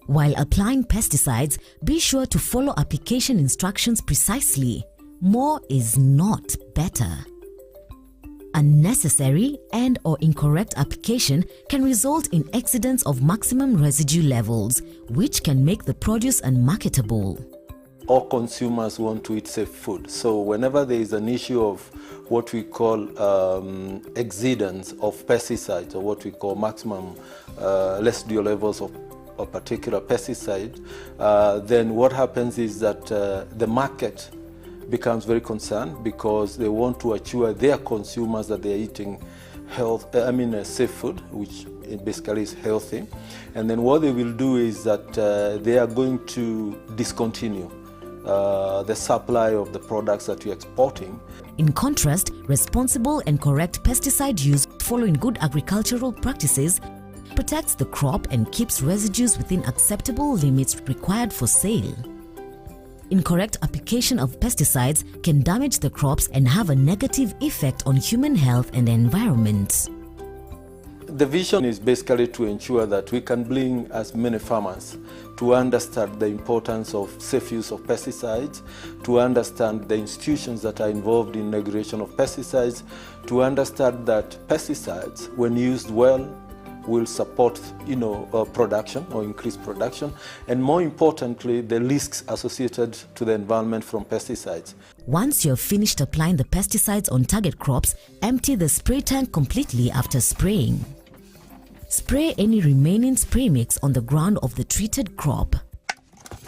While applying pesticides, be sure to follow application instructions precisely. More is not better. Unnecessary and/or incorrect application can result in exceedance of maximum residue levels, which can make the produce unmarketable. All consumers want to eat safe food. So whenever there is an issue of what we call exceedance of pesticides, or what we call maximum residual levels of a particular pesticide, then what happens is that the market becomes very concerned, because they want to assure their consumers that they are eating safe food, which basically is healthy. And then what they will do is that they are going to discontinue the supply of the products that you're exporting. In contrast, responsible and correct pesticide use following good agricultural practices protects the crop and keeps residues within acceptable limits required for sale. Incorrect application of pesticides can damage the crops and have a negative effect on human health and the environment. The vision is basically to ensure that we can bring as many farmers to understand the importance of safe use of pesticides, to understand the institutions that are involved in regulation of pesticides, to understand that pesticides, when used well, will support production or increase production, and more importantly, the risks associated to the environment from pesticides. Once you've finished applying the pesticides on target crops, empty the spray tank completely after spraying. Spray any remaining spray mix on the ground of the treated crop.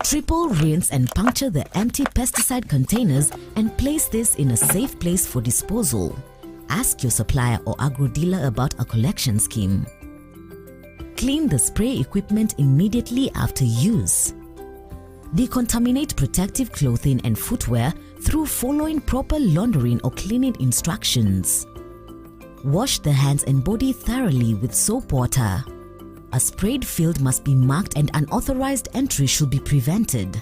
Triple rinse and puncture the empty pesticide containers and place this in a safe place for disposal. Ask your supplier or agro dealer about a collection scheme. Clean the spray equipment immediately after use. Decontaminate protective clothing and footwear through following proper laundering or cleaning instructions. Wash the hands and body thoroughly with soap water. A sprayed field must be marked and unauthorized entry should be prevented.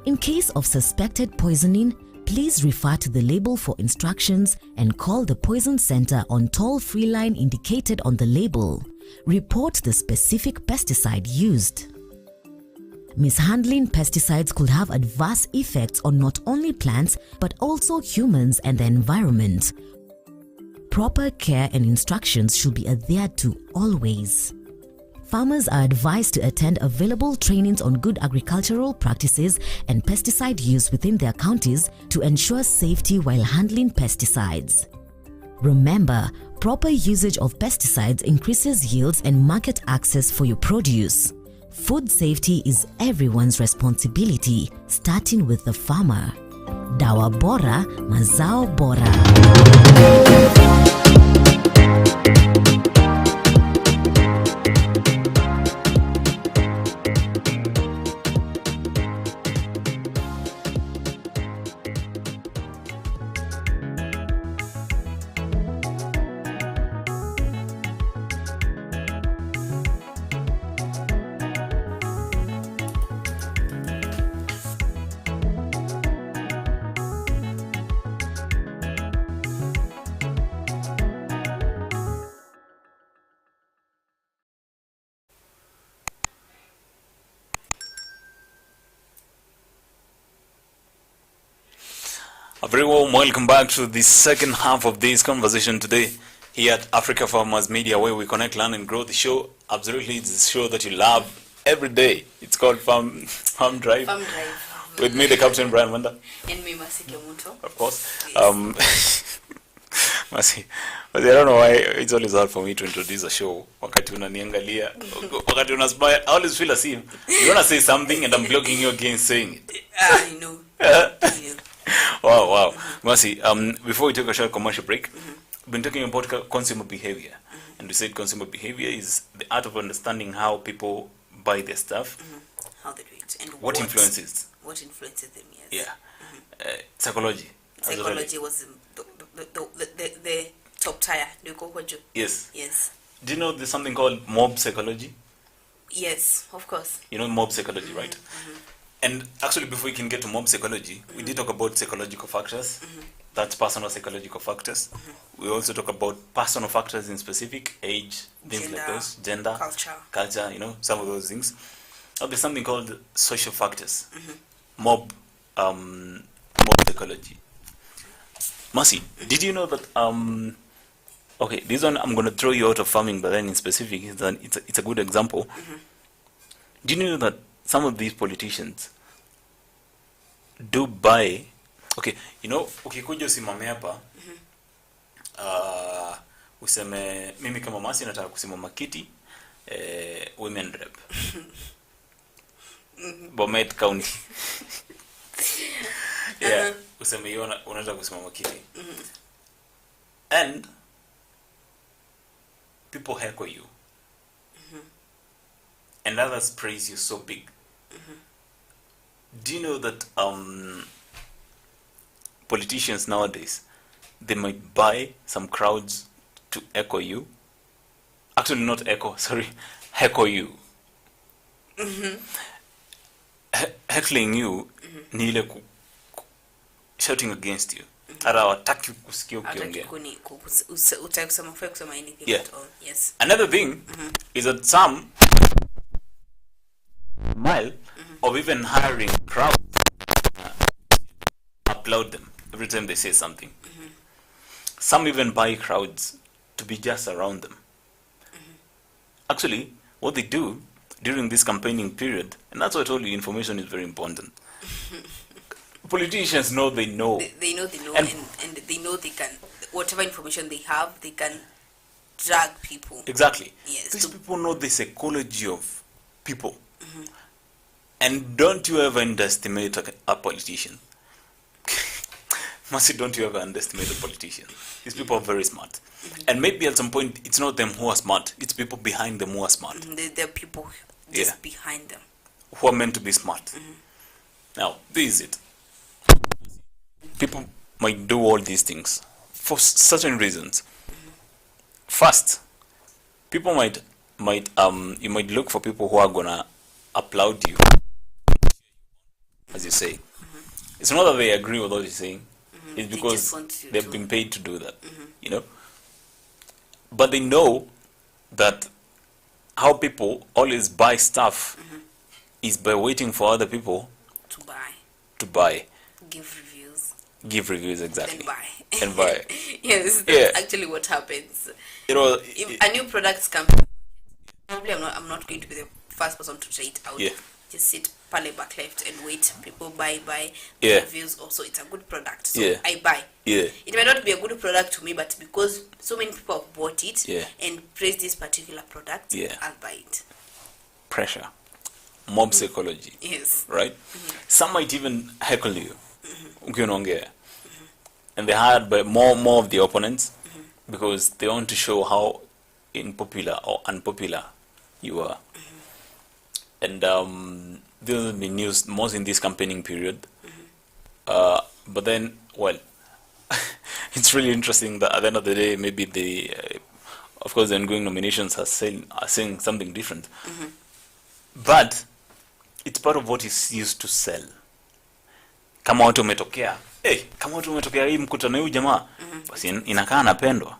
In case of suspected poisoning, please refer to the label for instructions and call the Poison Center on toll-free line indicated on the label. Report the specific pesticide used. Mishandling pesticides could have adverse effects on not only plants but also humans and the environment. Proper care and instructions should be adhered to always. Farmers are advised to attend available trainings on good agricultural practices and pesticide use within their counties to ensure safety while handling pesticides. Remember, proper usage of pesticides increases yields and market access for your produce. Food safety is everyone's responsibility, starting with the farmer. Dawa bora, mazao bora. A very warm welcome back to the second half of this conversation today here at Africa Farmers Media, where we connect, learn, and grow. The show, absolutely, it's a show that you love every day. It's called Farm Drive. Farm Drive. With me, the Captain Brian Wanda. And me, Masi Kemuto. Of course. Yes. Masi, I don't know why it's always hard for me to introduce a show. Wakati unaniangalia, wakati unaspire, I always feel as if you want to say something and I'm blocking you against saying it. I know. I know. Wow. Masi, before we take a short commercial break, we've been talking about consumer behavior. And we said consumer behavior is the art of understanding how people buy their stuff. How they do it. And What influences? What influences them, yes. Yeah. Psychology. Psychology was the top tier. Yes. Yes. Do you know there's something called mob psychology? Yes, of course. You know mob psychology, right? And actually, before we can get to mob psychology, we did talk about psychological factors. That's personal psychological factors. We also talk about personal factors in specific, age, things like those, gender, culture, you know, some of those things. Now, there's something called social factors, mob psychology. Masi, did you know that, okay, this one I'm going to throw you out of farming, but then in specific, it's a good example. Do you know that some of these politicians do buy, okay, you know, ukikuja usimame hapa, useme, mimi kama Masi nataka kusimama kiti, women rep, Bomet County. Yeah, useme hiyo unataka kusimama kiti. And people heckle you. And others praise you so big. Do you know that politicians nowadays, they might buy some crowds to echo you? Actually, not echo, sorry, heckle you. Heckling you, ni ile shouting against you. Hata hawataki kusikia ukiongea. Yeah. Yes. Another thing is that some of even hiring crowds applaud them every time they say something. Some even buy crowds to be just around them. Actually, what they do during this campaigning period, and that's why I told you information is very important. Politicians know they know. They know, and they know they can, whatever information they have, they can drag people. Exactly. Yes. These people know the psychology of people. And don't you ever underestimate a politician. Masi, don't you ever underestimate a politician. These people are very smart. And maybe at some point, it's not them who are smart. It's people behind them who are smart. There are people just behind them. Who are meant to be smart. Now, this is it. People might do all these things for certain reasons. First, people might you might look for people who are gonna applaud you, as you say. It's not that they agree with what you're saying. It's because they've been paid to do that, you know. But they know that how people always buy stuff is by waiting for other people to buy. Give reviews, exactly. And buy. Yes, that's actually what happens. You know, if a new product comes, probably I'm not going to be the first person to try it out. Yeah. Just sit pale back left and wait. People buy reviews. Also, it's a good product, so I buy. Yeah. It may not be a good product to me, but because so many people have bought it and praise this particular product, I'll buy it. Pressure, mob psychology. Yes. Right. Some might even heckle you. And they're hired by more of the opponents because they want to show how unpopular or unpopular you are. And this has been used most in this campaigning period. But then, well, it's really interesting that at the end of the day, maybe of course, the ongoing nominations are saying something different. But it's part of what is used to sell. Kama watu umetokea, hii mkutano huu jamaa, basi inakaa anapendwa.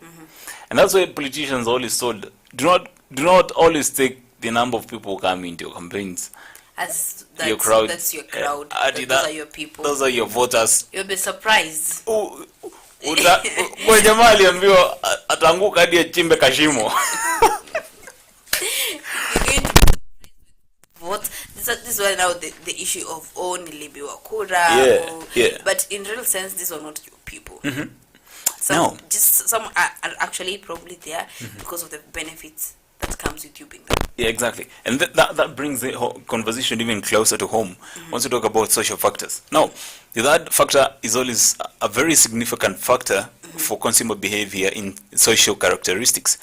And that's why politicians always told, do not always take the number of people who come into your campaigns as that's your crowd. That's your crowd. Those Those are your people. Those are your voters. You'll be surprised. Kwa jamaa aliambiwa atanguka hadi achimbe kashimo. You're going to vote. This is why now the issue of nilibiwa kura. Yeah. But in real sense, these are not your people. Some are actually probably there because of the benefits that comes with you being there. Yeah, exactly. And that brings the whole conversation even closer to home once we talk about social factors. Now, the third factor is always a very significant factor for consumer behavior in social characteristics.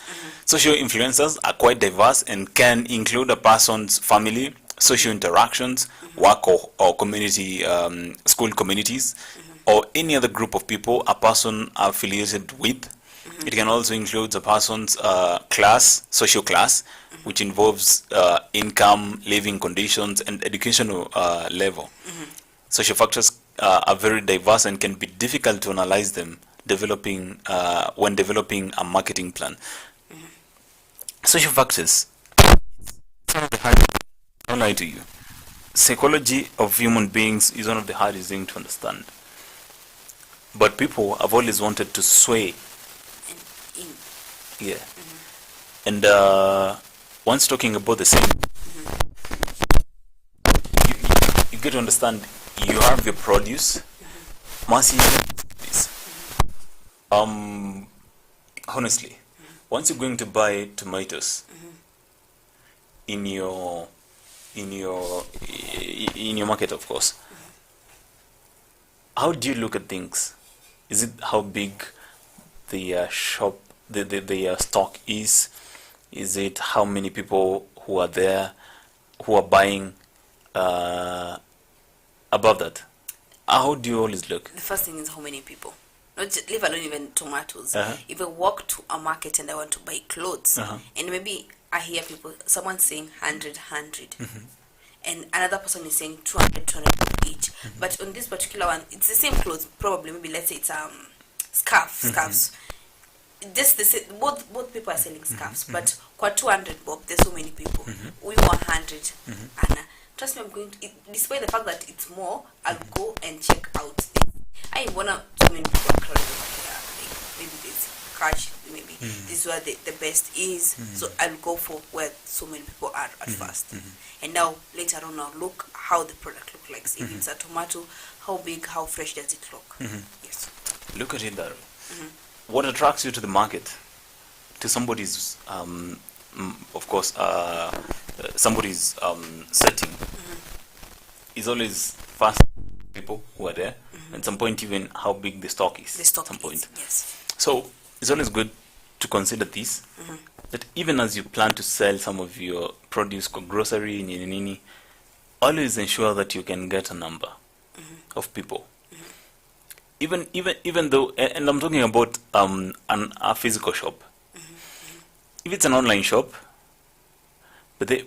Social influencers are quite diverse and can include a person's family, social interactions, work or community, school communities, or any other group of people a person affiliated with. It can also include a person's class, social class, which involves income, living conditions, and educational level. Social factors are very diverse and can be difficult to analyze them when developing a marketing plan. Social factors, I'll lie to you. Psychology of human beings is one of the hardest things to understand. But people have always wanted to sway. Yeah. And once talking about the same, you get to understand, you have your produce, massive this. Honestly, once you're going to buy tomatoes in your market, of course, how do you look at things? Is it how big the shop, the stock is? Is it how many people who are there, who are buying? Above that, how do you always look? The first thing is how many people. Not just, leave alone even tomatoes. Uh-huh. If I walk to a market and I want to buy clothes, Uh-huh. and maybe I hear someone saying 100, and another person is saying 200 each. But on this particular one, it's the same clothes. Probably, maybe let's say it's scarves. Just the same, both people are selling scarves, but kwa 200 bob, there's so many people. We 100, and trust me, I'm going to. Despite the fact that it's more, I'll go and check out. I wanna so many people are crowded over here. Like maybe there's cash, maybe this is where the best is. So I'll go for where so many people are at first, and now later on I'll look how the product looks like. If it's a tomato, how big, how fresh does it look? Yes. Look at it that way. What attracts you to the market, to somebody's, of course, somebody's setting, is always fast people who are there. At some point, even how big the stock is. The stock at some point. is, yes. So it's always good to consider this. That even as you plan to sell some of your produce, grocery, nini, always ensure that you can get a number of people. Even though, and I'm talking about a physical shop. If it's an online shop, but the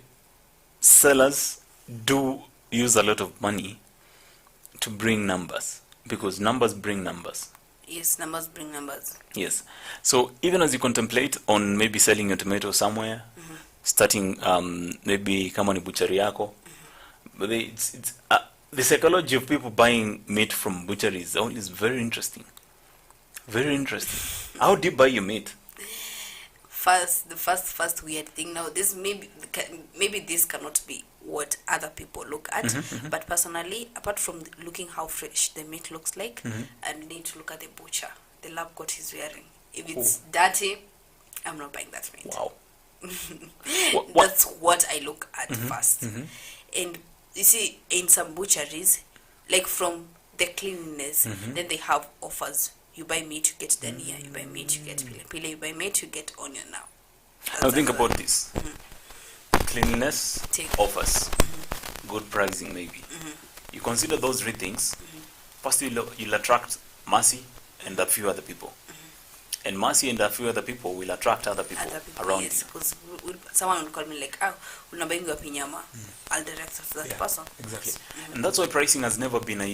sellers do use a lot of money to bring numbers, because numbers bring numbers. Yes, numbers bring numbers. Yes. So even as you contemplate on maybe selling your tomato somewhere, starting maybe kama ni butchery yako, but it's the psychology of people buying meat from butcheries is very interesting. Very interesting. How do you buy your meat? The first weird thing now. This maybe this cannot be what other people look at, but personally, apart from looking how fresh the meat looks like, I need to look at the butcher, the lab coat he's wearing. If it's dirty, I'm not buying that meat. Wow. That's what I look at first. And you see, in some butcheries, like from the cleanliness, then they have offers. You buy meat, you get dania. You buy meat, you get pile. You buy meat, you get onion now. Now think about this. Cleanliness, offers, good pricing maybe. You consider those three things. First, you'll attract mercy and a few other people. And mercy and a few other people will attract other people around you. Because someone will call me like, unabayingu wapi nyama. I'll direct to that person. Exactly. And that's why pricing has never been a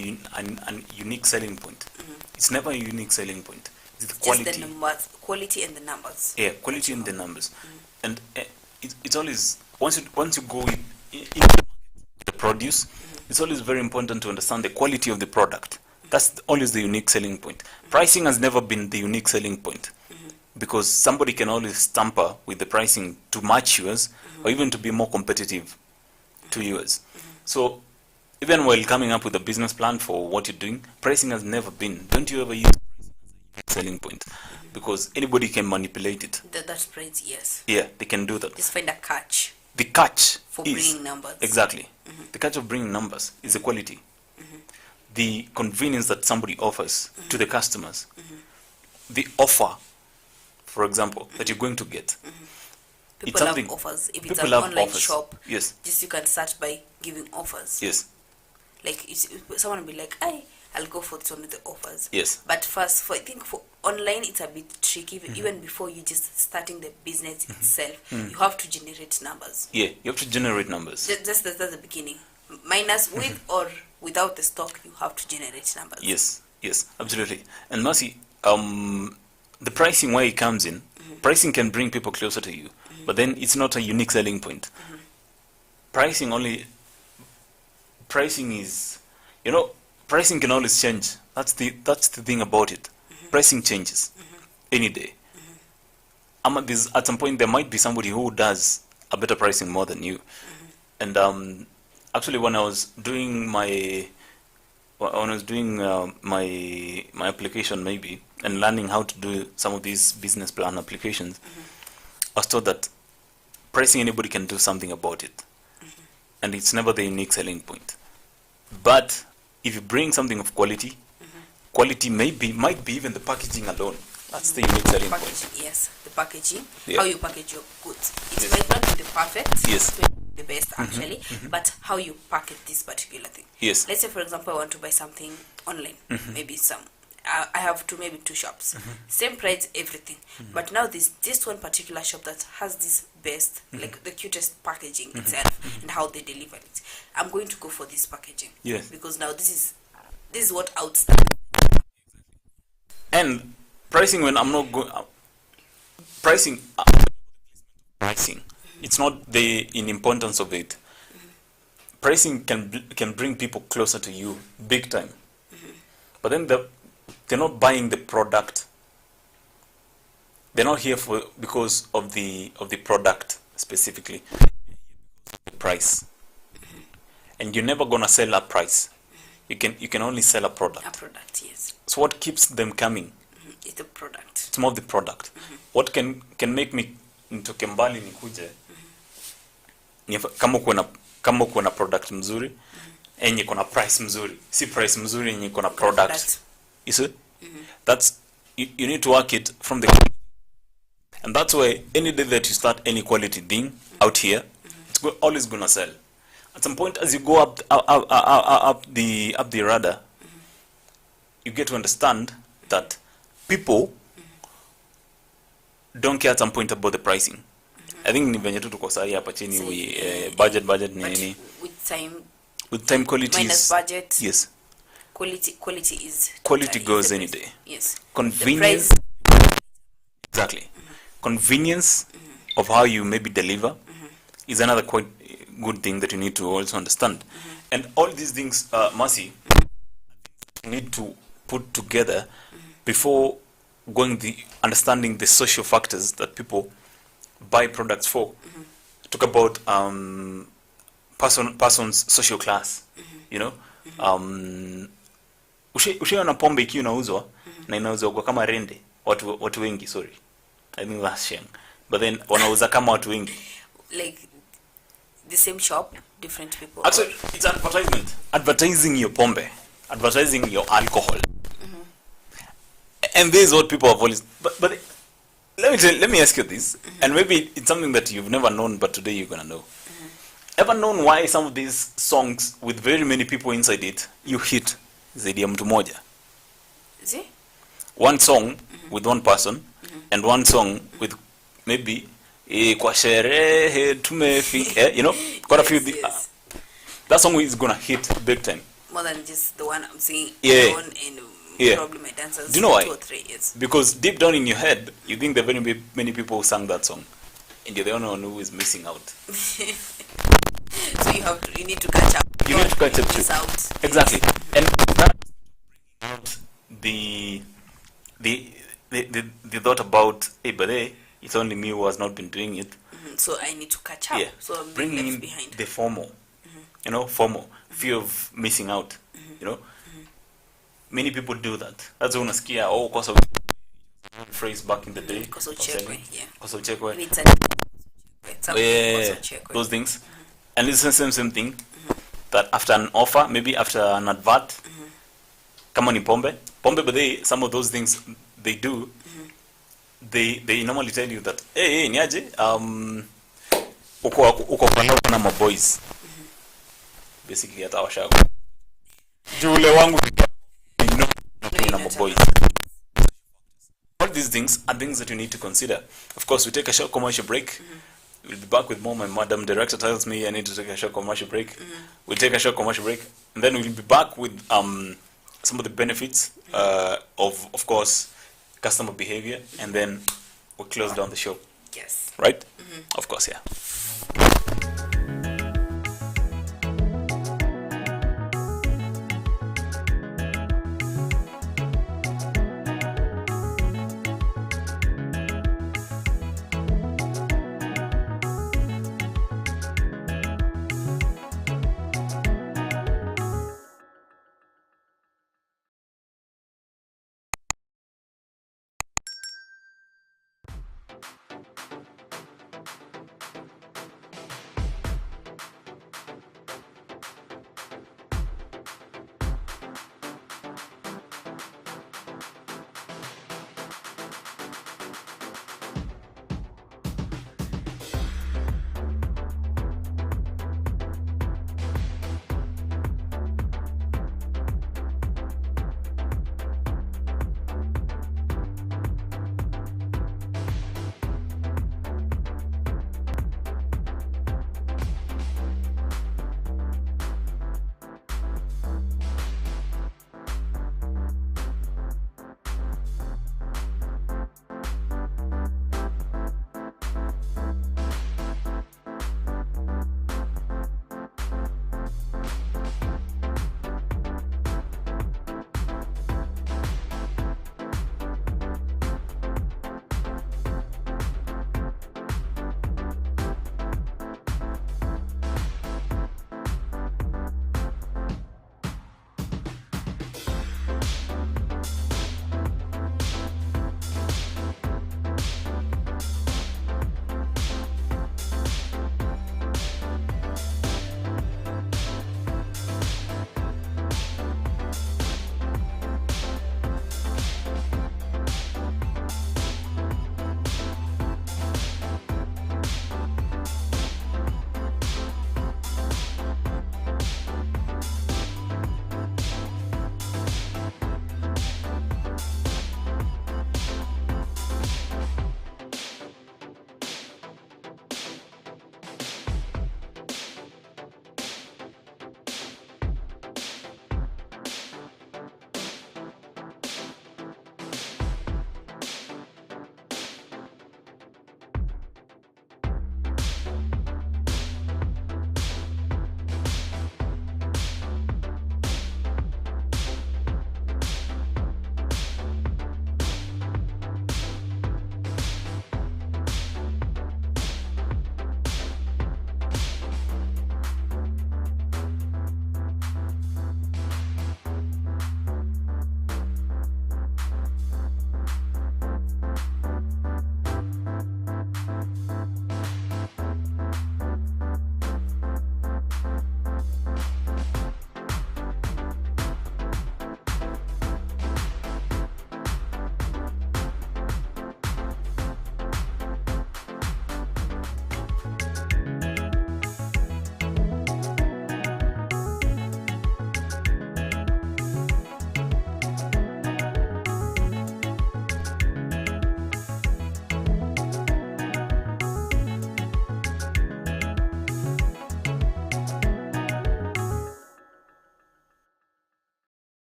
unique selling point. It's never a unique selling point. It's the quality. Just the numbers, quality and the numbers. Yeah, quality and the numbers. And it's always, once you go in the produce, it's always very important to understand the quality of the product. That's always the unique selling point. Pricing has never been the unique selling point, because somebody can always tamper with the pricing to match yours, or even to be more competitive to yours. So even while coming up with a business plan for what you're doing, pricing has never been. Don't you ever use selling point, because anybody can manipulate it. That's price, yes. Yeah, they can do that. Just find a catch. The catch For is bringing numbers. Exactly. The catch of bringing numbers is the quality, the convenience that somebody offers to the customers, the offer, for example, that you're going to get. People love offers. If it's people an love online offers. shop, Yes. just you can start by giving offers. Yes. Like someone will be like, I'll go for this one with the offers. Yes. But first, I think for online, it's a bit tricky. Even before you just starting the business itself, you have to generate numbers. Yeah, you have to generate numbers. Just that's the beginning. Minus with or without the stock, you have to generate numbers. Yes, yes, absolutely. And Mercy, the pricing, where it comes in, pricing can bring people closer to you, but then it's not a unique selling point. Pricing is, pricing can always change. That's the thing about it. Pricing changes any day. At some point, there might be somebody who does a better pricing more than you. And actually, when I was doing my application, maybe, and learning how to do some of these business plan applications, I was told that pricing, anybody can do something about it, and it's never the unique selling point. But if you bring something of quality, quality might be even the packaging alone. That's the unique selling point. Yes, the packaging, Yeah. how you package your goods. It might not be the perfect, Yes. it might be the best actually, but how you package this particular thing. Yes. Let's say, for example, I want to buy something online, maybe I have maybe two shops, same price, everything. But now this one particular shop that has this best, like the cutest packaging itself, and how they deliver it. I'm going to go for this packaging. Yes. Because now this is what outstands. And pricing, when I'm not going pricing, it's not the in importance of it. Pricing can bring people closer to you big time. But then they're not buying the product. They're not here because of the product specifically. The price. And you're never gonna sell a price. You can only sell a product. A product, yes. So what keeps them coming? It's the product. It's more the product. What can make me nitoke mbali nikuje? Kama uko na product mzuri, yenye iko na price mzuri. Si price mzuri yenye iko na product. You see? That's you need to work it from the, and that's why any day that you start any quality thing out here, it's always gonna sell. At some point, as you go up the radar, you get to understand that people don't care at some point about the pricing. I think ni venye tu tuko sahi hapa chini, budget nini. With time quality minus is, budget. yes. Quality is Quality goes any day. Yes. Convenience. Exactly. Convenience of how you maybe deliver is another quite good thing that you need to also understand. And all these things, Mercy, you need to put together before understanding the social factors that people buy products for. Talk about person's social class, ushaona pombe ikiwa inauzwa na inauzwa kwa kama rende watu wengi, sorry, I think that's shame, but then wanauza kama watu wengi, like the same shop, different people. Actually, it's advertisement. Advertising your pombe, advertising your alcohol, and this is what people have always. But let me ask you this, and maybe it's something that you've never known, but today you're gonna know. Ever known why some of these songs with very many people inside it you hit zaidi ya mtu moja? Is it? One song with one person and one song with maybe kwa sherehe tumefika, quite a few. Yes. That song is gonna hit big time. More than just the one I'm singing Yeah. and probably my dancers. Do you know why? 2 or 3 years. Because deep down in your head, you think there are very many people who sang that song, and you're the only one who is missing out. So you need to catch up. You need to catch up Miss too. out. Exactly. And that out the thought about, hey, but hey, it's only me who has not been doing it. So I need to catch up. Yeah. So I'm being Bringing left in behind. the FOMO. You know, FOMO, fear of missing out. You know, many people do that. That's when unasikia, oh, because of phrase back in the day. Because of chekwe, yeah. Because of chekwe. Maybe it's Yeah, those things. And it's the same thing. That after an offer, maybe after an advert, kama ni pombe, but some of those things they do, they normally tell you that, hey, niaje, uko kwa na maboys. Basically hata washago. Jule wangu na maboys. All these things are things that you need to consider. Of course, we take a short commercial break. We'll be back with more. My madam director tells me I need to take a short commercial break. We'll take a short commercial break, and then we'll be back with some of the benefits of course, customer behavior, and then we'll close down the show. Yes. Right? Of course, yeah.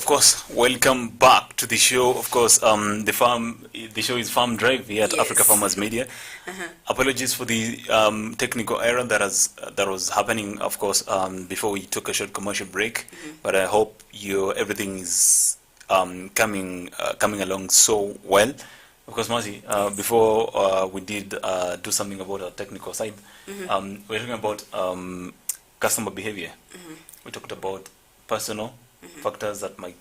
of course, welcome back to the show. Of course, the show is Farm Drive here at Africa Farmers Media. Apologies for the technical error that was happening, of course, before we took a short commercial break. But I hope everything is coming along so well. Of course, Marcy, before we did do something about our technical side, we're talking about customer behavior. We talked about personal factors that might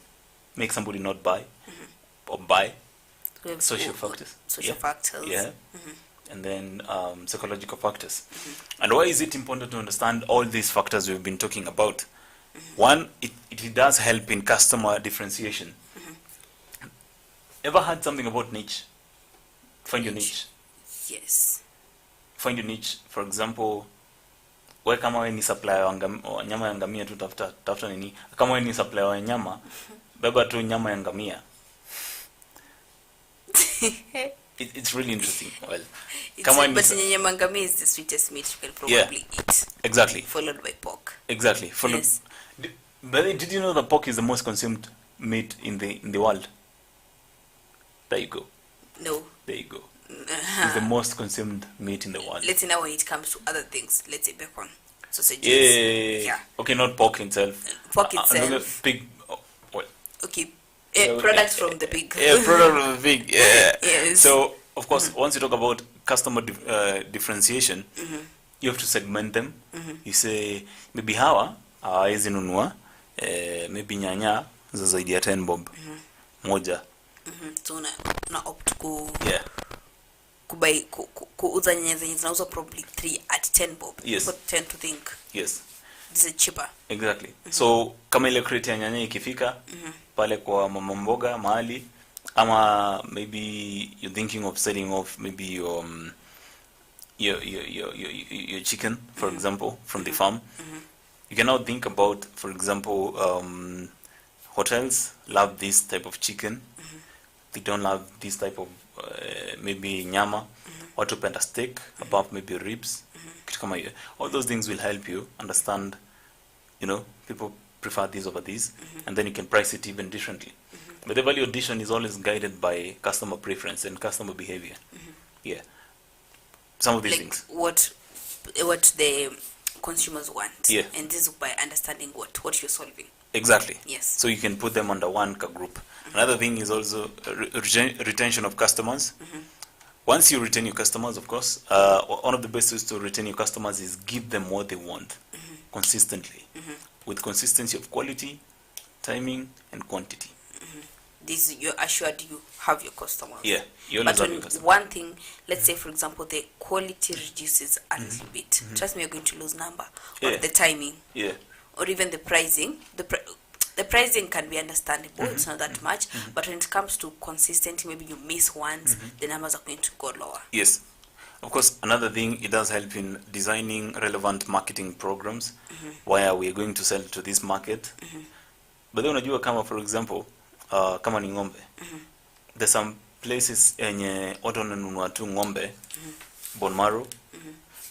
make somebody not buy or buy. Social factors. Social factors. Yeah. And then psychological factors. And why is it important to understand all these factors we've been talking about? One, it does help in customer differentiation. Ever heard something about niche? Find your niche. Yes. Find your niche. For example, wewe kama wewe ni supplier wa nyama ya ngamia tu tafuta nini? Kama wewe ni supplier wa nyama, beba tu nyama ya ngamia. It's really interesting. Well, but nyama ngamia is the sweetest meat you can probably eat. Exactly. Followed by pork. Exactly. Yes. But did you know that pork is the most consumed meat in the world? There you go. No. There you go. It's the most consumed meat in the world. Let's say now when it comes to other things, let's say bacon, sausages. Yeah. Okay, not pork itself. Pork itself. Another pig. Well. Okay. Products from the pig. Yeah, product from the pig. Yeah. Yes. So, of course, once you talk about customer differentiation, you have to segment them. You say, maybe hawa hawawezi nunua maybe nyanya za zaidi ya 10 bob moja. So una opt Yeah. kuuza nyanya zenye zinauzwa probably 3 at 10 bob. Yes. People tend to think Yes. this is cheaper. Exactly. So kama ile crate ya nyanya ikifika pale kwa mama mboga mahali, ama maybe you're thinking of selling off maybe your chicken, for example, from the farm. You can now think about, for example, hotels love this type of chicken. They don't love this type of maybe nyama. Watu penda steak above maybe ribs. Kitu kama hiyo. All those things will help you understand, people prefer these over these, and then you can price it even differently. But the value addition is always guided by customer preference and customer behavior. Yeah. Some of these things. What the consumers want. Yeah. And this is by understanding what you're solving. Exactly. Yes. So you can put them under one group. Another thing is also retention of customers. Once you retain your customers, of course, one of the best ways to retain your customers is give them what they want consistently, with consistency of quality, timing, and quantity. This you're assured you have your customers. Yeah, you always but have your customers. one thing, let's say for example, the quality reduces a little bit. Trust me, you're going to lose number. Or the timing. Yeah. Or even the pricing. The pricing can be understandable. It's not that much. But when it comes to consistency, maybe you miss once, the numbers are going to go lower. Yes. Of course, another thing, it does help in designing relevant marketing programs. Why are we going to sell to this market? But then unajua kama, for example, kama ni ngombe. There's some places yenye watu wananunua tu ngombe, bone marrow,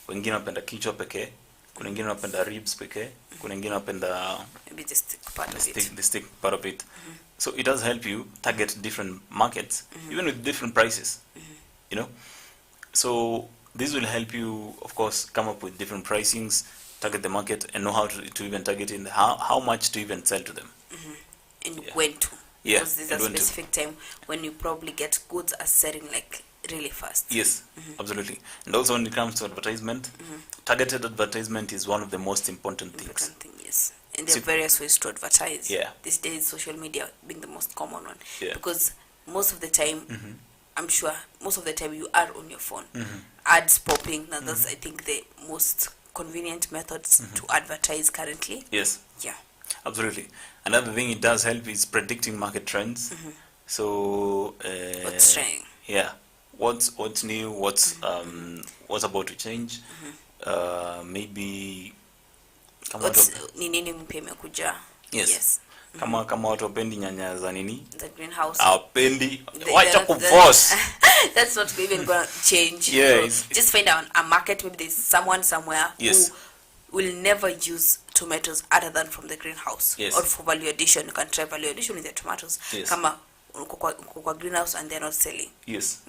wengine wanapenda kichwa pekee, kuna wengine wanapenda ribs pekee, kuna wengine wanapenda maybe the stick part of it. The stick part of it. So it does help you target different markets, even with different prices. So this will help you, of course, come up with different pricings, target the market, and know how to even target in how much to even sell to them. And when to. Yeah. Because there's a specific time when you probably get goods are selling like really fast. Yes, absolutely. And also when it comes to advertisement, targeted advertisement is one of the most important things. Yes. And there are various ways to advertise. Yeah. These days, social media being the most common one. Yeah. Because most of the time, I'm sure, most of the time you are on your phone. Ads popping. Now that's, I think, the most convenient methods to advertise currently. Yes. Yeah. Absolutely. Another thing it does help is predicting market trends. So what's trending? Yeah. What's new? What's about to change? Maybe ni nini mpya imekuja? Yes. Kama watu wapendi nyanya za nini? The greenhouse. Hawapendi. Wacha kuforce. That's not even going to change. Yeah, so just find out a market. Maybe there's someone somewhere who will never use tomatoes other than from the greenhouse. Yes. Or for value addition. You can try value addition with the tomatoes. Yes. Kama uko kwa greenhouse and they're not selling. Yes.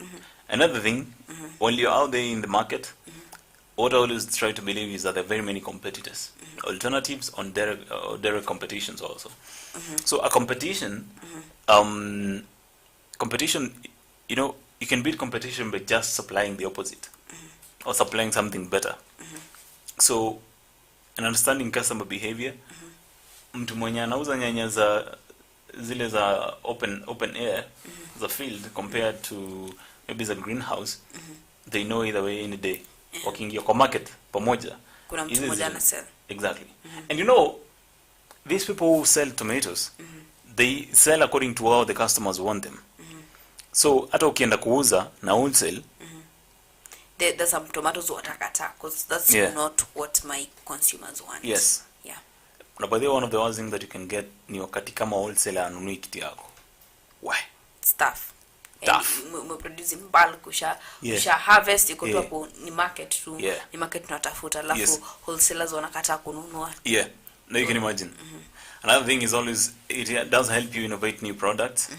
Another thing, when you're out there in the market, what I always try to believe is that there are very many competitors, alternatives on direct competitions also. So a competition, competition, you know, you can beat competition by just supplying the opposite or supplying something better. So, and understanding customer behavior, mtu mwenye anauza nyanya za zile za open air, the field compared to maybe the greenhouse, they know either way any day. Wakiingia kwa market pamoja, Kuna mtu mmoja ana sell. Exactly. And you know, these people who sell tomatoes, they sell according to how the customers want them. So hata ukienda kuuza na wholesale, There's some tomatoes watakata because that's not what my consumers want. Yes. Yeah. Na by the way, one of the worst things that you can get ni wakati kama wholesaler anunui kitu yako. Why? It's tough. Tough. We produce in bulk, usha harvest, iko tu hapo ni market tu. Ni market tunatafuta, alafu wholesalers wanakataa kununua. Yeah. Now you can imagine. Another thing is always, it does help you innovate new products.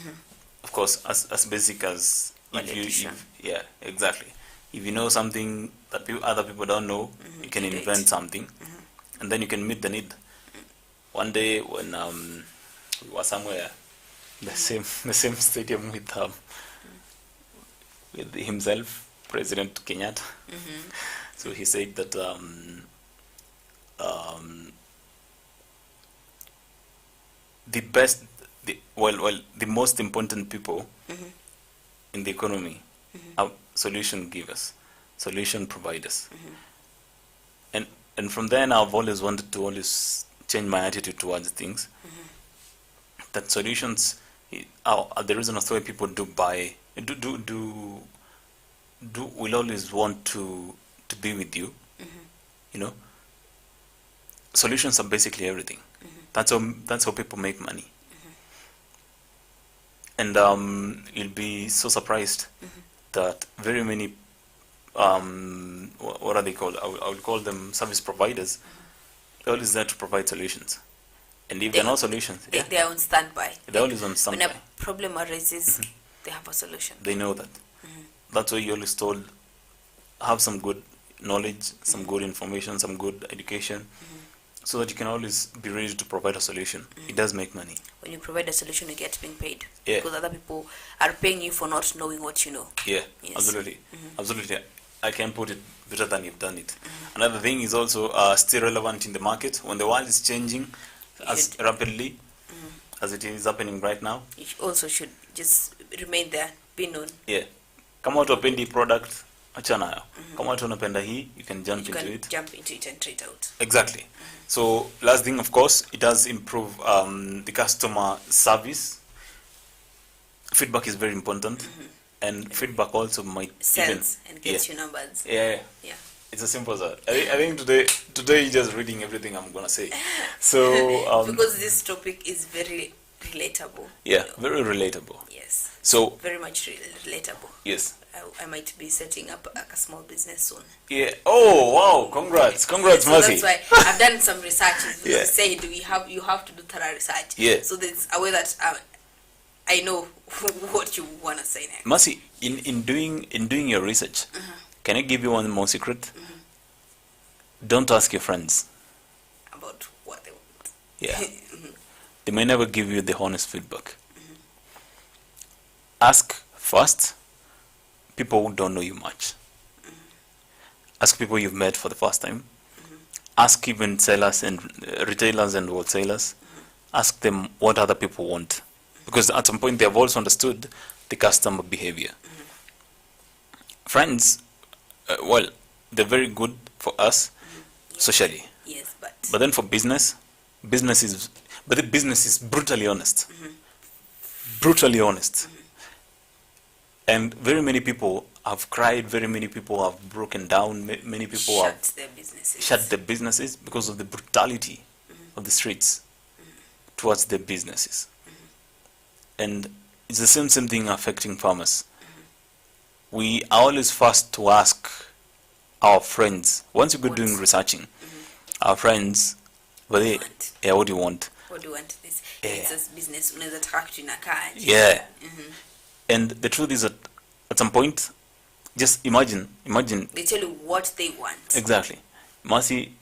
Of course, as basic as if yeah, exactly. If you know something that other people don't know, you can invent something, and then you can meet the need. One day when we were somewhere, the same stadium with himself, President Kenyatta. So he said that the most important people in the economy are solution givers, solution providers. And from then I've always wanted to always change my attitude towards things. That solutions are the reason why people will always want to be with you. You know, solutions are basically everything. That's how people make money. And you'll be so surprised that very many what are they called? I would call them service providers. They're always there to provide solutions. And if they're not solutions, they are on standby. They're always on standby. When a problem arises, they have a solution. They know that. That's why you're always told, have some good knowledge, some good information, some good education, so that you can always be ready to provide a solution. It does make money. When you provide a solution, you get being paid. Yeah. Because other people are paying you for not knowing what you know. Yeah, Yes. absolutely. Absolutely. I can put it better than you've done it. Another thing is also still relevant in the market. When the world is changing as rapidly as it is happening right now, You also should just remain there, be known. yeah. Kama watu wapendi product, achana nayo. Kama watu wanapenda hii, you can jump You into can it. jump into it and trade out. Exactly. So last thing, of course, it does improve the customer service. Feedback is very important, and feedback also might Sells and gets you numbers. Yeah. It's as simple as that. I think today you're just reading everything I'm gonna say. So Because this topic is very relatable. yeah, very relatable. Yes. So Very much relatable. yes. I might be setting up a small business soon. Yeah. Oh wow! Congrats, So Mercy. that's why I've done some research. Yeah. You said you have to do thorough research. Yeah. So there's a way that I know what you want to say next. Mercy, in doing your research, can I give you one more secret? Don't ask your friends. About what they want. Yeah. They may never give you the honest feedback. Ask first people who don't know you much. Ask people you've met for the first time. Ask even sellers and retailers and wholesalers. Ask them what other people want. Because at some point they have also understood the customer behavior. Friends, well, they're very good for us socially. Yes, But then for business is brutally honest. Brutally honest. And very many people have cried, very many people have broken down, many people have shut their businesses because of the brutality of the streets towards their businesses. And it's the same thing affecting farmers. We are always first to ask our friends, once you go doing researching, our friends, but they, yeah, what do you want? What do you want? This it's a business. Unaweza taka kitu inakaa. Yeah. And the truth is that at some point, just imagine. They tell you what they want. Exactly. Mercy,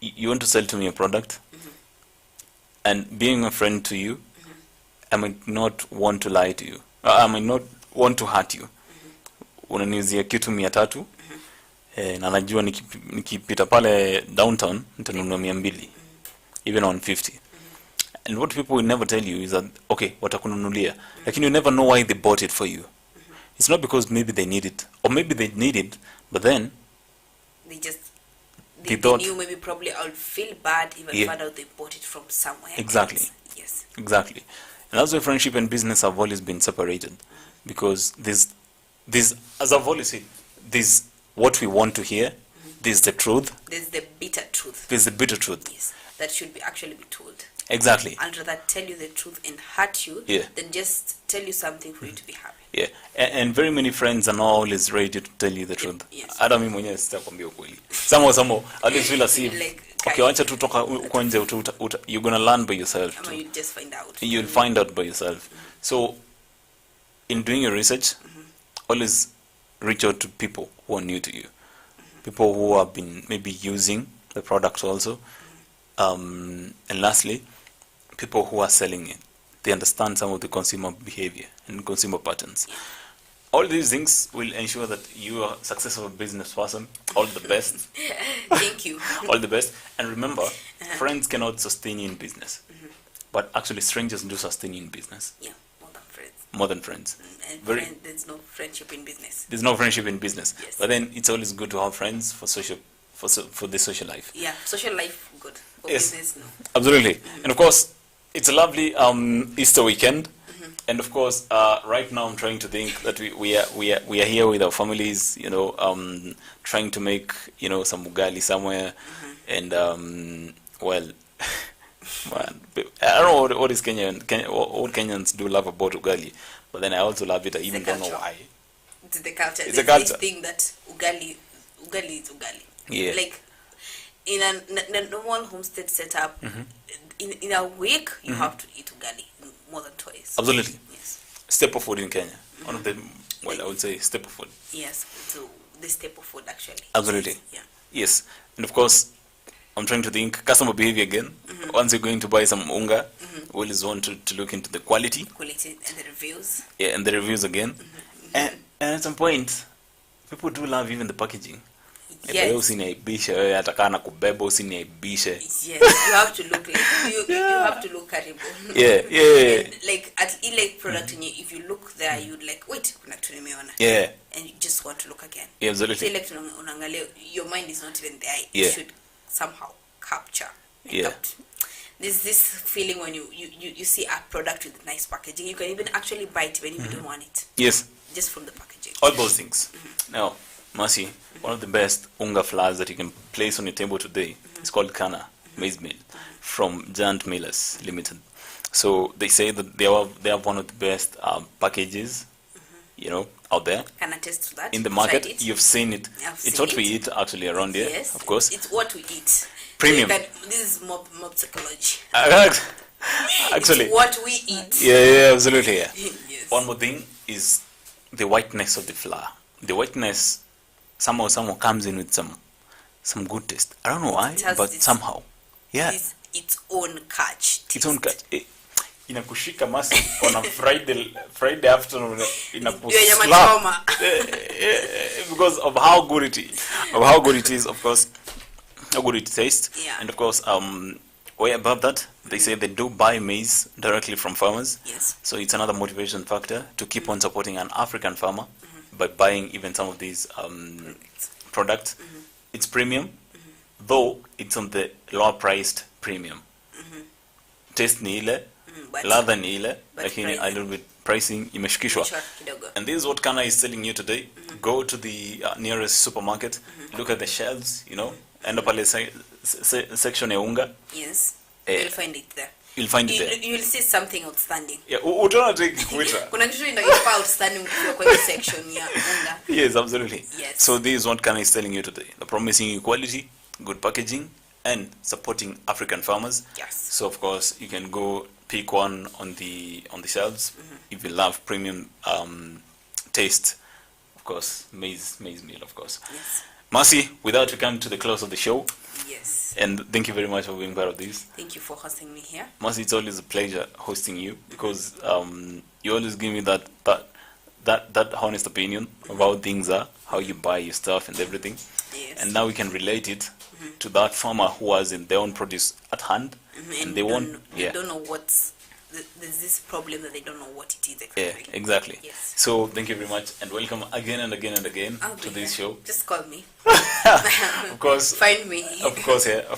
you want to sell to me a product, and being a friend to you, I might not want to lie to you. I might not want to hurt you. Unaniuzia kitu 300, na najua nikipita pale downtown nitanunua 200, even 150. And what people will never tell you is that, okay, watakununulia, lakini you never know why they bought it for you. It's not because maybe they need it, or maybe they need it, but then they thought, knew maybe probably I'll feel bad even found out they bought it from somewhere. Exactly. Else. Yes. Exactly. And that's why friendship and business have always been separated, because this as I've always said, this what we want to hear. This is the truth. There's the bitter truth. There's the bitter truth. Yes, that should be actually be told. Exactly. I'd rather tell you the truth and hurt you than just tell you something for you to be happy. Yeah, and very many friends are not always ready to tell you the truth. Yes. Hata mimi mwenyewe sitakwambia ukweli. Somehow, at least feel as if, okay, wacha tu toka uko nje, you're gonna learn by yourself. You'll just find out. You'll find out by yourself. So, in doing your research, always reach out to people who are new to you. People who have been maybe using the product also. And lastly, people who are selling it. They understand some of the consumer behavior and consumer patterns. All these things will ensure that you are a successful business person. All the best. Thank you. All the best. And remember, friends cannot sustain you in business. But actually, strangers do sustain you in business. Yeah, more than friends. More than friends. And there's no friendship in business. There's no friendship in business. Yes. But then it's always good to have friends for the social life. Yeah, social life, good. For Yes. business, no. Absolutely. And of course, it's a lovely Easter weekend. And of course, right now I'm trying to think that we are here with our families, trying to make, some ugali somewhere. And, well, man, I don't know what is what Kenyans do love about ugali, but then I also love it. I even don't know why. It's the culture. It's There's a culture. this thing that ugali is ugali. Yeah. Like, in a normal homestead setup, in a week, you have to eat ugali more than twice. Absolutely. Yes. Staple food in Kenya. One of the, I would say staple food. Yes, so the staple food actually. Absolutely. Yeah. Yes. And of course, I'm trying to think customer behavior again. Once you're going to buy some unga, we always want to look into the quality. Quality and the reviews. Yeah, and the reviews again. And at some point, people do love even the packaging. Yes. Usiniaibishe wewe, hata kana kubeba usiniaibishe. Yes, you have to look like you have to look terrible. Yeah. And like at like product, if you look there, you'd like, wait, kuna kitu nimeona. Yeah. And you just want to look again. Yeah, absolutely. So like unaangalia, your mind is not even there. Yeah. You should somehow capture. Yeah. There's this feeling when you see a product with nice packaging, you can even actually buy it when you don't want it. Yes. Just from the packaging. All those things. Now, Mercy, one of the best unga flours that you can place on your table today is called Kana maize meal from Giant Millers Limited. So they say that they have one of the best packages, out there. Can I attest to that? In the market, you've seen it. It's what we eat actually around here, yes, of course. It's what we eat. Premium. So this is mob psychology. Actually. It's what we eat. Yeah, absolutely. Yeah. Yes. One more thing is the whiteness of the flour. The whiteness somehow comes in with some good taste. I don't know why, but somehow. Yeah. Its own catch. Its own catch. Inakushika Mercy on a Friday afternoon. Inakuslap. Because of how good it is. Of how good it is, of course. How good it tastes. Yeah. And of course, way above that, they say they do buy maize directly from farmers. Yes. So it's another motivation factor to keep on supporting an African farmer by buying even some of these products. It's premium, though it's on the lower priced premium. Taste ni ile, ladha ni ile, lakini a little bit pricing imeshikishwa. And this is what Kana is selling you today. Go to the nearest supermarket, look at the shelves, enda pale section ya unga. Yes. You'll find it there. You'll find it there. You'll see something outstanding. Yeah, utaona tu ikikuita. Kuna kitu inayofa outstanding kwa hiyo section ya unga. Yes, absolutely. Yes. So this is what Kana is telling you today. They're promising you quality, good packaging, and supporting African farmers. Yes. So of course you can go pick one on the shelves if you love premium taste. Of course, maize meal, of course. Yes. Mercy, with that we come to the close of the show. Yes. And thank you very much for being part of this. Thank you for hosting me here. Mercy, it's always a pleasure hosting you because you always give me that honest opinion of how things are, how you buy your stuff and everything. Yes. And now we can relate it to that farmer who has in their own produce at hand, and they don't know what's there's this problem that they don't know what it is exactly. Yeah, exactly. Yes. So thank you very much and welcome again and again and again to this show. Just call me. Of course. Find me. Of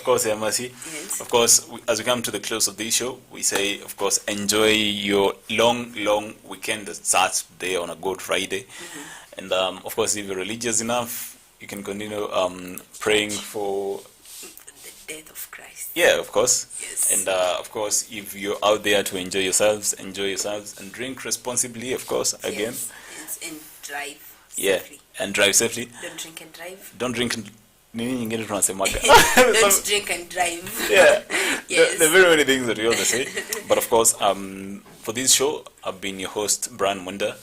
course, Mercy. Yes. Of course, as we come to the close of this show, we say, of course, enjoy your long weekend that starts there on a Good Friday. And of course, if you're religious enough, you can continue praying for the death of Christ. Yeah, of course. Yes. And of course, if you're out there to enjoy yourselves and drink responsibly, of course, again. Yes. And drive yeah, safely. And drive safely. Don't drink and drive. Don't drink nini nyingine tunasemaga. Don't drink and drive. Yeah. Yes. There are very many things that we always say. But of course, for this show, I've been your host, Brian Munda.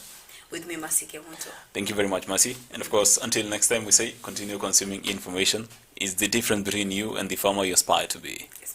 With me, Mercy Kemoto. Thank you very much, Mercy. And of course, until next time, we say continue consuming information. Is the difference between you and the farmer you aspire to be. Yes.